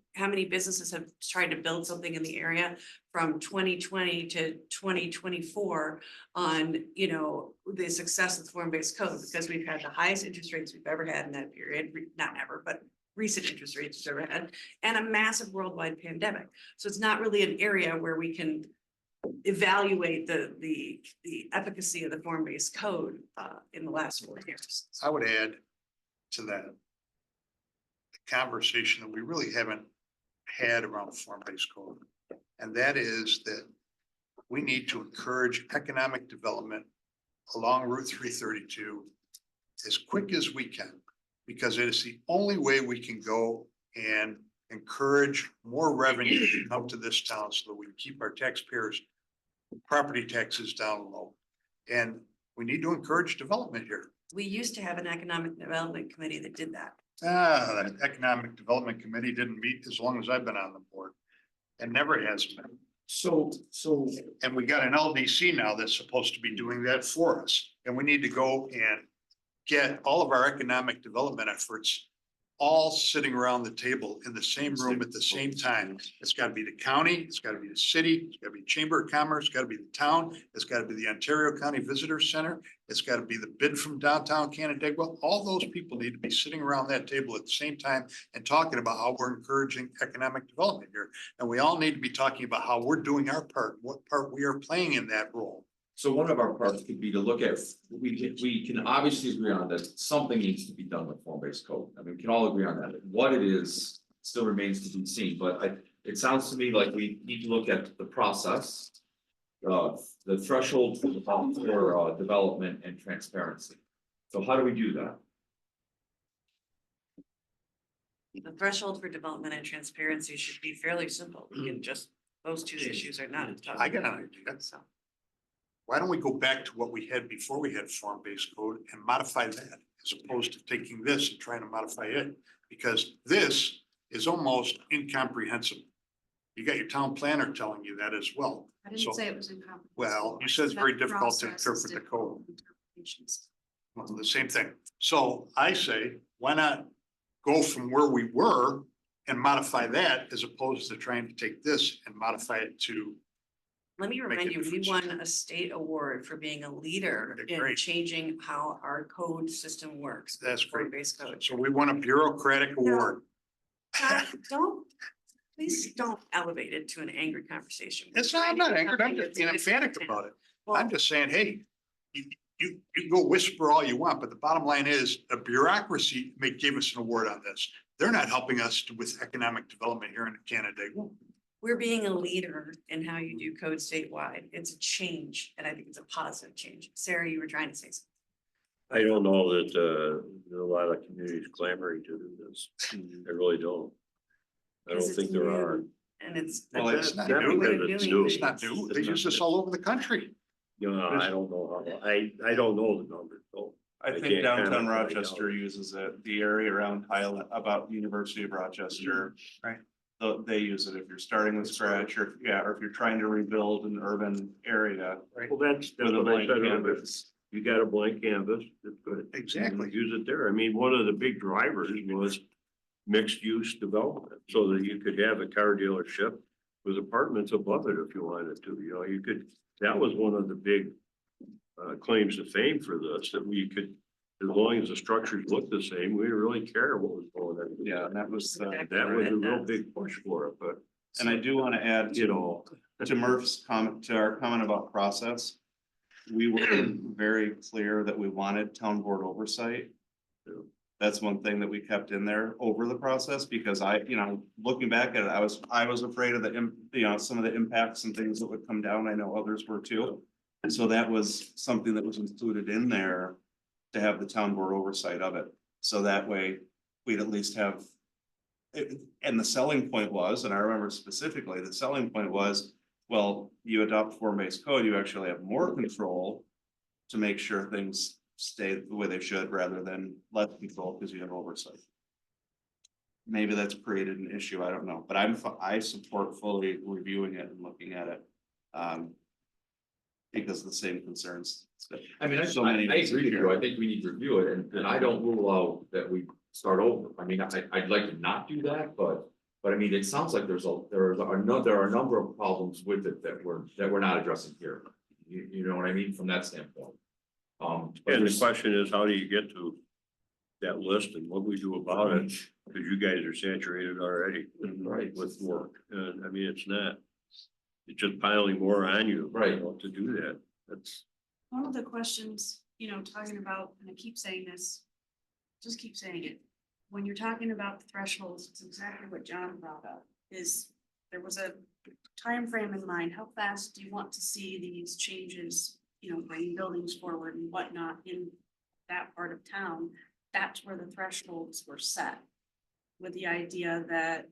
businesses have tried to build something in the area from 2020 to 2024 on, you know, the success of the form-based code, because we've had the highest interest rates we've ever had in that period, not ever, but recent interest rates we've ever had, and a massive worldwide pandemic. So it's not really an area where we can evaluate the efficacy of the form-based code in the last 4 years. I would add to that the conversation that we really haven't had around form-based code. And that is that we need to encourage economic development along Route 332 as quick as we can, because it is the only way we can go and encourage more revenue to come to this town so that we can keep our taxpayers' property taxes down low. And we need to encourage development here. We used to have an economic development committee that did that. That economic development committee didn't meet as long as I've been on the board, and never has been. So And we got an LDC now that's supposed to be doing that for us. And we need to go and get all of our economic development efforts all sitting around the table in the same room at the same time. It's got to be the county, it's got to be the city, it's got to be Chamber of Commerce, it's got to be the town, it's got to be the Ontario County Visitor Center, it's got to be the bid from downtown Canandaigua. All those people need to be sitting around that table at the same time and talking about how we're encouraging economic development here. And we all need to be talking about how we're doing our part, what part we are playing in that role. So one of our parts could be to look at, we can obviously agree on that something needs to be done with form-based code. I mean, we can all agree on that. What it is still remains to be seen, but it sounds to me like we need to look at the process. The threshold for development and transparency. So how do we do that? The threshold for development and transparency should be fairly simple. We can just, those two issues are not. I got an idea. So, Why don't we go back to what we had before we had form-based code and modify that as opposed to taking this and trying to modify it? Because this is almost incomprehensible. You got your town planner telling you that as well. I So- didn't say it was incomprehensible. Well, you said it's very difficult to Process is interpret the difficult code. interpretations. Well, the same thing. So I say, why not go from where we were and modify that as opposed to trying to take this and modify it to, let me Make remind a you, we difference. won a state award for being a leader Okay, in great. changing how our code system works. that's great. Form-based code. So we won a bureaucratic award. Don't, please don't elevate it to an angry conversation. It's not, I'm not angry. I'm just being emphatic about it. I'm just saying, hey, you can go whisper all you want, but the bottom line is a bureaucracy gave us an award on this. They're not helping us with economic development here in Canada. We're being a leader in how you do code statewide. It's a change, and I think it's a positive change. Sarah, you were trying to say something. I don't know that, there are a lot of communities clamoring to do this. I really don't. I don't Because think it's there new, are. And it's. Well, it's not Not new. because it's new. It's not new. They use this all over the country. You know, I don't know how, I don't know the numbers, so. I I think can't downtown comment right Rochester now. uses it, the area around Highland, about University of Rochester. Right. They use it if you're starting with scratch, or, yeah, or if you're trying to rebuild an urban area Well, that's with a what I blank said earlier. canvas. You got a blank canvas, it's good. Exactly. Use it there. I mean, one of the big drivers was mixed use development, so that you could have a car dealership with apartments above it if you wanted to, you know, you could, that was one of the big claims to fame for this, that we could, as long as the structures look the same, we didn't really care what was going on. Yeah, and that was, That was a real big push for it, but, and I do want to add, you know, to Murph's comment, to our comment about process. We were very clear that we wanted town board oversight. That's one thing that we kept in there over the process, because looking back at it, I was afraid of some of the impacts and things that would come down. I know others were too. And so that was something that was included in there to have the town board oversight of it. So that way we'd at least have. And the selling point was, and I remember specifically, the selling point was, well, you adopt form-based code, you actually have more control to make sure things stay the way they should, rather than less control because you have oversight. Maybe that's created an issue, I don't know, but I support fully reviewing it and looking at it. Because of the same concerns. I mean, I So many agree with you. I think we need to review it, and I don't rule out that we start over. I mean, I'd like to not do that, but I mean, it sounds like there are a number of problems with it that we're not addressing here. You know what I mean, from that standpoint. But and the there's- question is, how do you get to that list and what we do about it? Because you guys are saturated already Right. with work, and I mean, it's not. It's just piling more on you. Right. To do that, that's. One of the questions, talking about, and I keep saying this, just keep saying it. When you're talking about the thresholds, it's exactly what John brought up, is there was a time frame in mind. How fast do you want to see these changes, bringing buildings forward and whatnot in that part of town? That's where the thresholds were set, with the idea that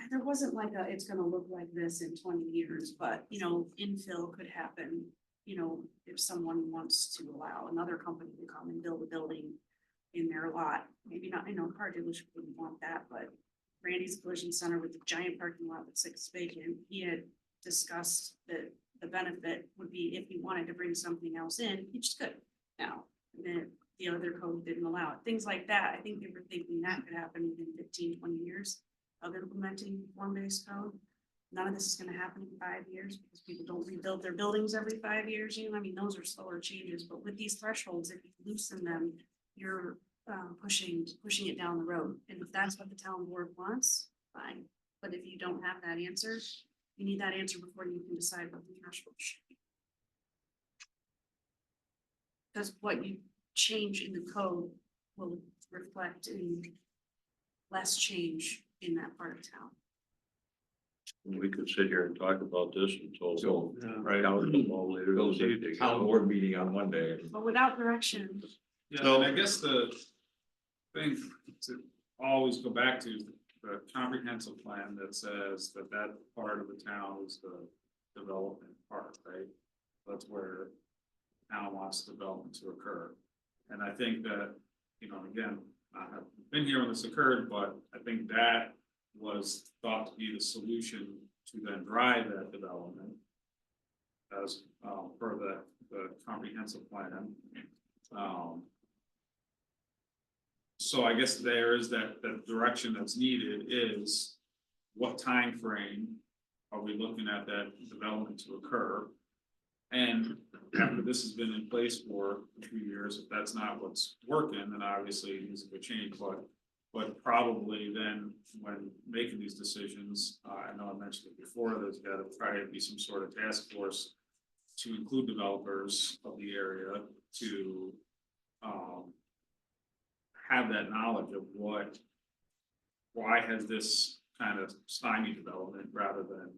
there wasn't like it's gonna look like this in 20 years, but infill could happen. If someone wants to allow another company to come and build a building in their lot, maybe not, car dealership wouldn't want that, but Randy's Collision Center with the giant parking lot that's vacant, he had discussed that the benefit would be if he wanted to bring something else in, he just could now. And then the other code didn't allow it, things like that. I think they were thinking that could happen within 15, 20 years of implementing form-based code. None of this is gonna happen in 5 years because people don't rebuild their buildings every 5 years, I mean, those are slower changes, but with these thresholds, if you loosen them, you're pushing it down the road. And if that's what the town board wants, fine. But if you don't have that answer, you need that answer before you can decide what the threshold should be. Cause what you change in the code will reflect in less change in that part of town. We could sit here and talk about this until. So, Right out of the ball later. There's a town board meeting on Monday. But without direction, Yeah, So- and I guess the thing to always go back to, the comprehensive plan that says that that part of the town is the development part, right? That's where town wants development to occur. And I think that, you know, again, I have been here when this occurred, but I think that was thought to be the solution to then drive that development. As per the comprehensive plan. So I guess there is that direction that's needed is what time frame are we looking at that development to occur? And after this has been in place for a few years, if that's not what's working, then obviously it needs to be changed, but probably then when making these decisions, I know I mentioned it before, there's got to try to be some sort of task force to include developers of the area to have that knowledge of why has this kind of stymied development rather than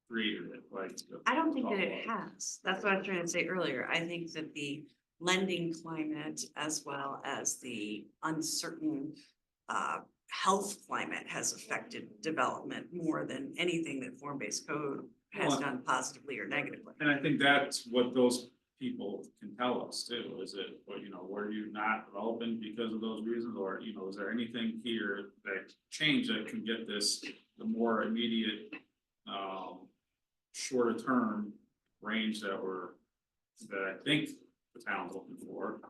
created it, like. I don't think that it has. That's what I was trying to say earlier. I think that the lending climate as well as the uncertain health climate has affected development more than anything that form-based code has Well, done positively or negatively. And I think that's what those people can tell us too, is it, well, you know, were you not developing because of those reasons? Or, you know, is there anything here that changed that can get this, the more immediate, shorter term range that I think the town's looking for?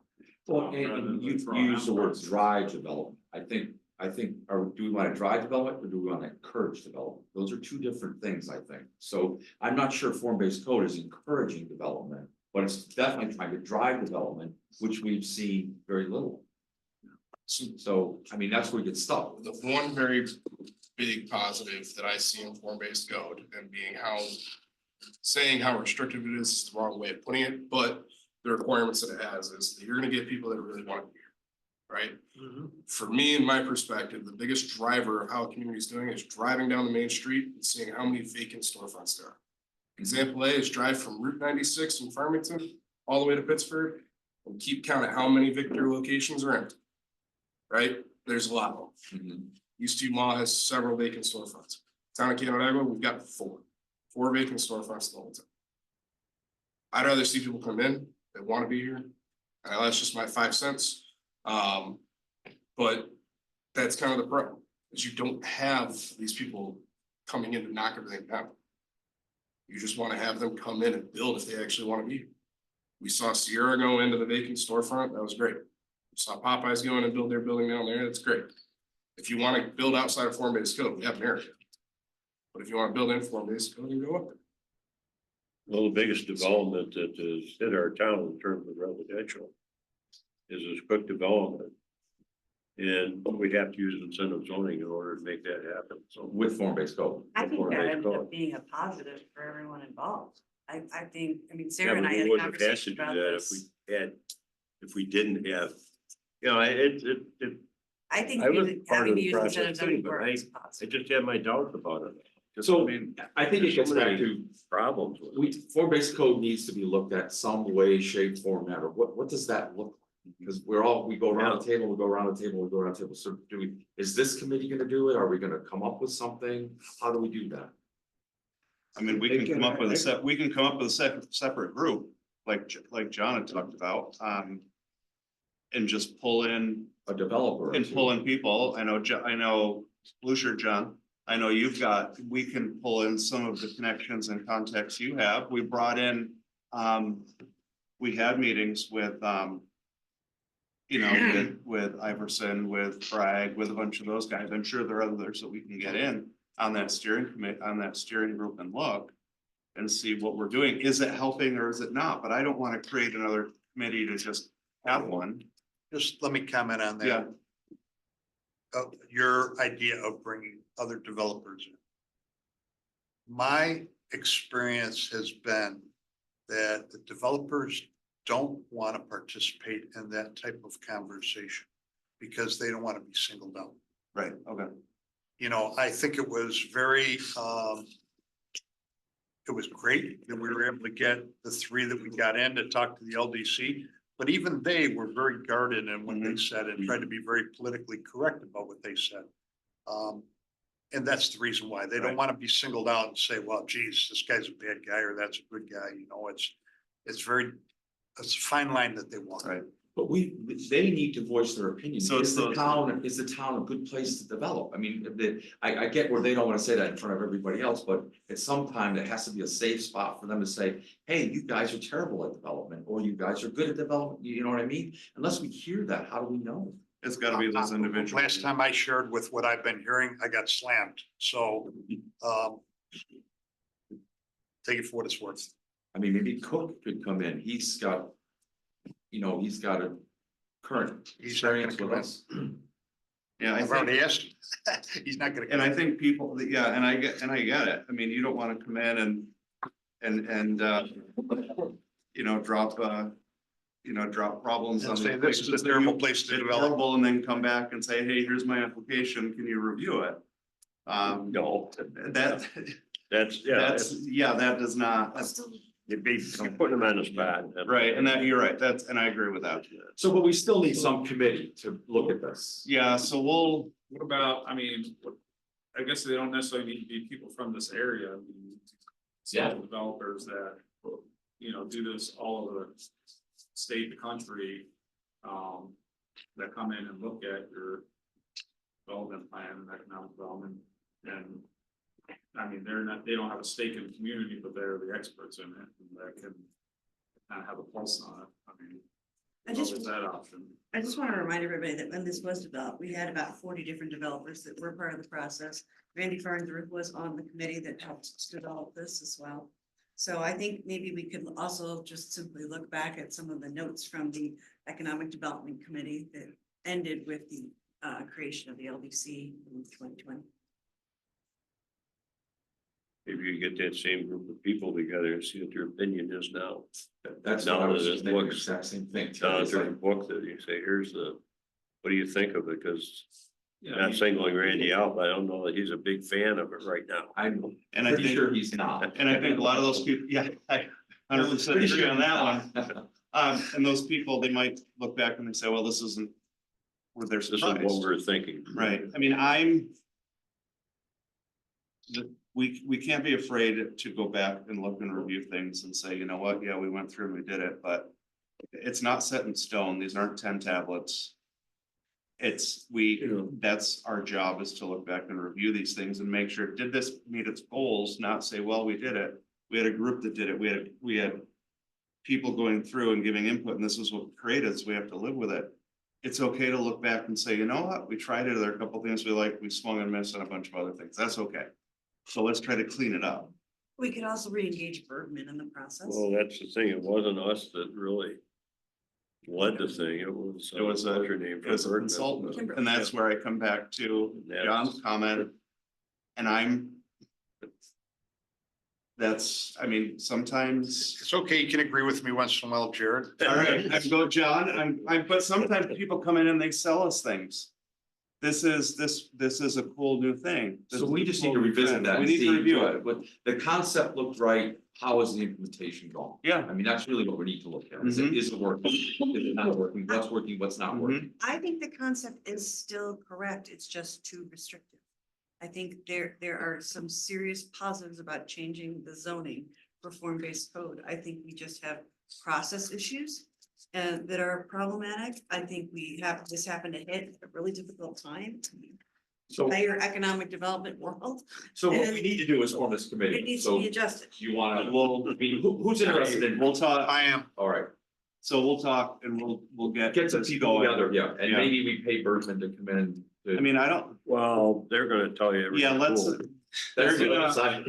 Well, rather and than you throwing use the out word numbers. drive development. I think, do we want to drive development or do we want to encourage development? Those are two different things, I think. So I'm not sure form-based code is encouraging development, but it's definitely trying to drive development, which we've seen very little. So, I mean, that's where we get stuck. The one very big positive that I see in form-based code and being saying how restrictive it is the wrong way of putting it, but the requirements that it has is that you're gonna get people that really want to be here, right? For me, in my perspective, the biggest driver of how a community is doing is driving down the main street and seeing how many vacant storefronts there are. Example A is drive from Route 96 in Farmington all the way to Pittsburgh and keep count of how many Victor locations are empty. Right? There's a lot of them. Mhm. East Two Mall has several vacant storefronts. Town of Canandaigua, we've got four vacant storefronts in the whole town. I'd rather see people come in that want to be here. That's just my 5 cents. But that's kind of the problem, is you don't have these people coming in to knock everything down. You just want to have them come in and build if they actually want to be here. We saw Sierra go into the vacant storefront, that was great. We saw Popeyes go in and build their building down there, that's great. If you want to build outside of form-based code, we have an area. But if you want to build in form-based code, you go up there. Well, the biggest development that is in our town in terms of residential is this quick development. And we have to use incentive zoning in order to make that happen, so. With form-based code. I think that form-based ended code. up being a positive for everyone involved. I think, I mean, Yeah, Sarah and but I we had a wouldn't have had to conversation do about that this. if we didn't have, you know, I think I was using- part having of to the use process incentive zoning too, but works. I just have my doubts about it. So, I mean, I think it there's gets so back many to, problems with it. form-based code needs to be looked at some way, shape, form, matter. What does that look like? Because we go around the table, we go around the table, we go around the table. So is this committee gonna do it? Are we gonna come up with something? How do we do that? I mean, we can come up with a separate group, like John had talked about, and just pull in A developer? and pull in people. I know Blue Shirt John, I know we can pull in some of the connections and contacts you have. We brought in, we had meetings with, with Iverson, with Bragg, with a bunch of those guys. I'm sure there are others that we can get in on that steering group and look and see what we're doing. Is it helping or is it not? But I don't want to create another committee to just have one. Just let me comment on that. Yeah. Your idea of bringing other developers in. My experience has been that the developers don't want to participate in that type of conversation because they don't want to be singled out. Right, okay. You know, I think it was very, it was great that we were able to get the three that we got in to talk to the LDC. But even they were very guarded in what they said and tried to be very politically correct about what they said. And that's the reason why they don't Right. want to be singled out and say, well, geez, this guy's a bad guy or that's a good guy. You know, it's a fine line that they want. Right. But they need to voice their opinion. So Is the it's- town, is the town a good place to develop? I mean, I get where they don't wanna say that in front of everybody else, but at some time, there has to be a safe spot for them to say, hey, you guys are terrible at development, or you guys are good at development, you know what I mean? Unless we hear that, how do we know? It's gotta be those individuals. Last time I shared with what I've been hearing, I got slammed. So, take it for what it's worth. I mean, maybe Cook could come in, he's got, he's got a current He's not gonna experience with come in. us. Yeah, I I've already think, asked him. He's not gonna. and I think people, yeah, and I get it. I mean, you don't wanna come in and drop drop problems on And the say, this is places a that terrible you- place to it's develop. terrible, and then come back and say, hey, here's my application, can you review it? No, That, that does not, that's you're putting them on the spot. right, and that, you're right, and I agree with that. So, but we still need some committee to look at this. Yeah, so we'll, What about, I mean, I guess they don't necessarily need to be people from this area. I mean, Yeah. some developers that, do this all over the state, the country. That come in and look at your development plan and economic development. And I mean, they don't have a stake in the community, but they're the experts in it and that can kind of have a pulse on it. I mean, there's that option. I just want to remind everybody that when this was developed, we had about 40 different developers that were part of the process. Randy Farnsworth was on the committee that helped develop this as well. So I think maybe we could also just simply look back at some of the notes from the Economic Development Committee that ended with the creation of the LDC in 2020. Maybe you get that same group of people together and see what their opinion is now. That's Now what I that was it just thinking, the looks- exact same thing. too. Down It's to the like, book that you say, here's what do you think of it? Because Yeah, not singling Randy out, but I don't know that he's a big fan of it right now. I'm and I pretty think, sure he's not. and I think a lot of those people, yeah, I 100% Pretty agree sure on he's that one. not. And those people, they might look back and they say, well, this isn't where they're This is what surprised. we're thinking. Right, I mean, we can't be afraid to go back and look and review things and say, you know what, yeah, we went through and we did it, but it's not set in stone, these aren't 10 tablets. That's our job, is to look back and review these things and make sure, did this meet its goals, not say, well, we did it. We had a group that did it, we had people going through and giving input, and this is what we created, so we have to live with it. It's okay to look back and say, you know what, we tried it, there are a couple things we liked, we swung and missed on a bunch of other things, that's okay. So let's try to clean it up. We could also re-engage Bergman in the process. Well, that's the thing. It wasn't us that really led the thing. It was. It was what's her name? As a Bergman. consultant, Kimberly. and that's where I come back to That's- John's comment. And I mean, sometimes, It's okay. You can agree with me once in a while, Jared. all right, I go, John, but sometimes people come in and they sell us things. This is a cool new thing. This So is we a just cool need to new revisit trend. that. We and need to see review it. But the concept looked right, how is the implementation going? Yeah. I mean, that's really what we need to look at, is Mhm. it working, is it not working, what's not Mhm. working? I think the concept is still correct. It's just too restrictive. I think there are some serious positives about changing the zoning for form-based code. I think we just have process issues that are problematic. I think this happened to hit a really difficult time. So, Entire economic development world. so what we need to do is form this It committee, needs to so be adjusted. you wanna, We'll, I mean, who's interested in, we'll talk, I am. all right, so we'll talk and we'll get. get some this people going. together, yeah, and Yeah. maybe we pay Bergman to come in. to- I mean, I don't, Well, they're gonna tell you. yeah, let's, That's the they're other gonna- side.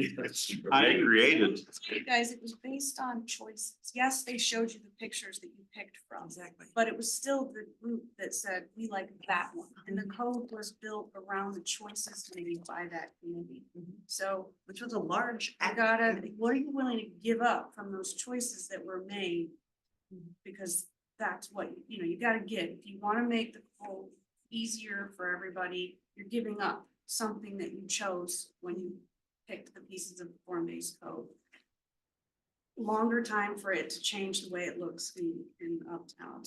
I- They created. You guys, it was based on choices. Yes, they showed you the pictures that you picked from, Exactly. but it was still the group that said, we like that one. And the code was built around the choices made by that community. So Which was a large. I gotta, what are you willing to give up from those choices that were made because that's what, you gotta get, if you wanna make the code easier for everybody, you're giving up something that you chose when you picked the pieces of the form-based code. Longer time for it to change the way it looks in Uptown.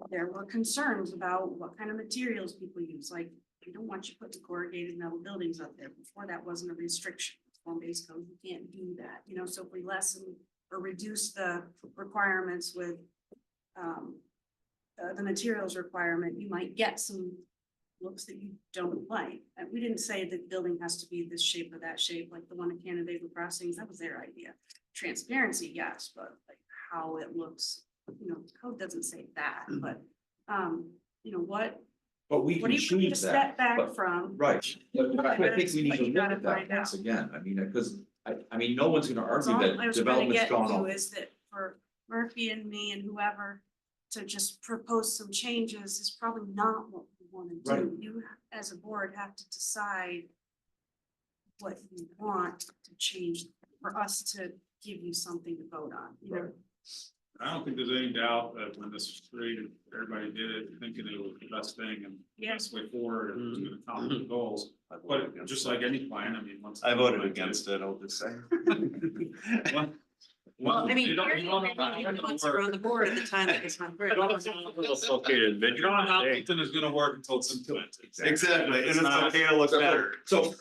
There were concerns about what kind of materials people use, like, we don't want you putting corrugated metal buildings up there. Before, that wasn't a restriction. Form-based code, you can't do that, so if we lessen or reduce the requirements with the materials requirement, you might get some looks that you don't like. And we didn't say that building has to be this shape or that shape, like the one at Canandaigua Crossings, that was their idea. Transparency, yes, but like how it looks, the code doesn't say that, but what But we are can you going to choose that. step back but- from? Right, but I think we need But to you look gotta at that find out. once again, I mean, because I mean, no one's gonna That's argue all I that was gonna development's get gone to up. is that for Murphy and me and whoever to just propose some changes is probably not what we wanna Right. do. You, as a board, have to decide what you want to change for us to give you something to vote on, Right. I don't think there's any doubt that when this was created, everybody did it thinking it was the best thing and the best way forward and to accomplish the goals. But just like any plan, I mean, once. I voted against it, I'll just say. Well, I mean, You don't- you're you don't the know how only it's ones gonna who are work. on the board at the time that it's not. You don't know how something is gonna work until it's implemented. Exactly, and it's not- okay to look better. So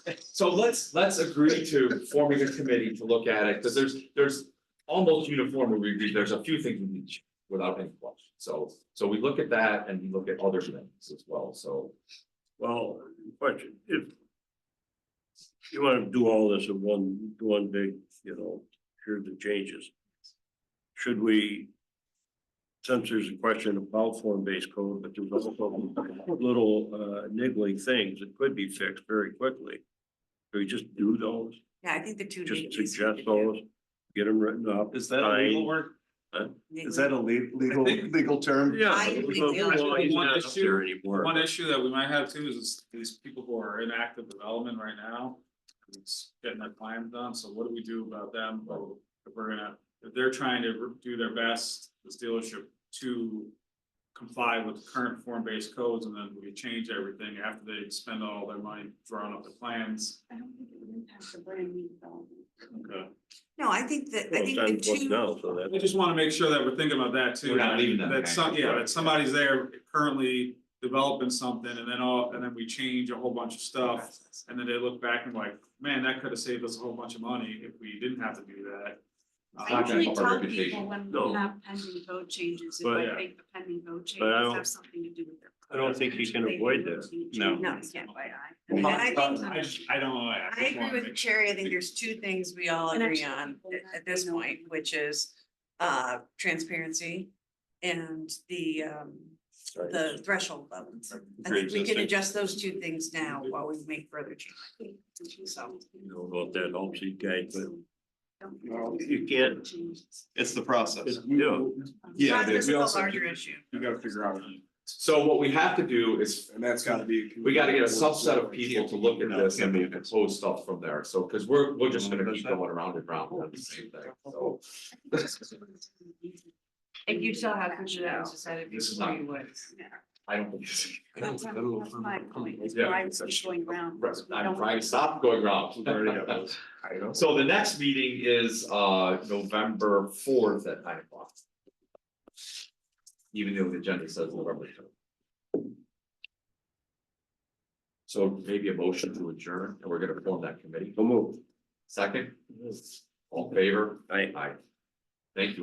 let's agree to forming a committee to look at it, because there's almost uniformly, there's a few things we need to change without any question. So we look at that and we look at other things as well, so. Well, question, if you wanna do all this in one big, here's the changes. Should we, since there's a question about form-based code, but there's also little niggling things that could be fixed very quickly. Do we just do those, Yeah, I think the two. just big pieces suggest to do. those, get them written up? Is that a legal signed? word? Nick, Is that a legal term? Yeah. I think well, the other- well, he's One not up issue- there anymore. One issue that we might have too is these people who are in active development right now. It's getting their plans done, so what do we do about them? If they're trying to do their best, this dealership to comply with current form-based codes, and then we change everything after they spend all their money drawing up the plans. I don't think it would impact the brand new development. Okay. No, I think that, I Well, think it's the on book two, now, so I that's. just wanna make sure that we're thinking about that too. We're not leaving them That some, hanging, yeah, right, that somebody's there currently developing something and then we change a whole bunch of stuff. And then they look back and like, man, that could have saved us a whole bunch of money if we didn't have to do that. Not I gonna usually help our tell reputation. people when No. we have pending code changes, if But- I think the pending code I changes don't- have something to do with their. I don't think he can They avoid will that. change. No. No, you can't, by eye. And I think- I don't know. I just agree wanna with make Cherry. I think there's two things we all And agree actually, on people at this know. point, which is transparency and the threshold levels. I think we can adjust those two things now while we make further changes. So, I don't know if that helps you guys, but Don't- you can't, It's the process. yeah, this is a larger issue. You gotta figure out, So what we have to do is, and that's gotta be. we gotta get a subset of people to look at this and propose stuff from there, so, cause we're just gonna keep going around and around on the same thing, so. If you saw how Kushida decided This is before not- you would. I don't think it's. That's my point, is Yeah. why it's going around. Right, We I'm don't- trying to stop going around. I know. So the next meeting is November 4th at 9 o'clock. Even though the agenda says November 3rd. So maybe a motion to adjourn, and we're gonna form that committee. we'll move. Second, all in favor? Aye. Aye. Thank you.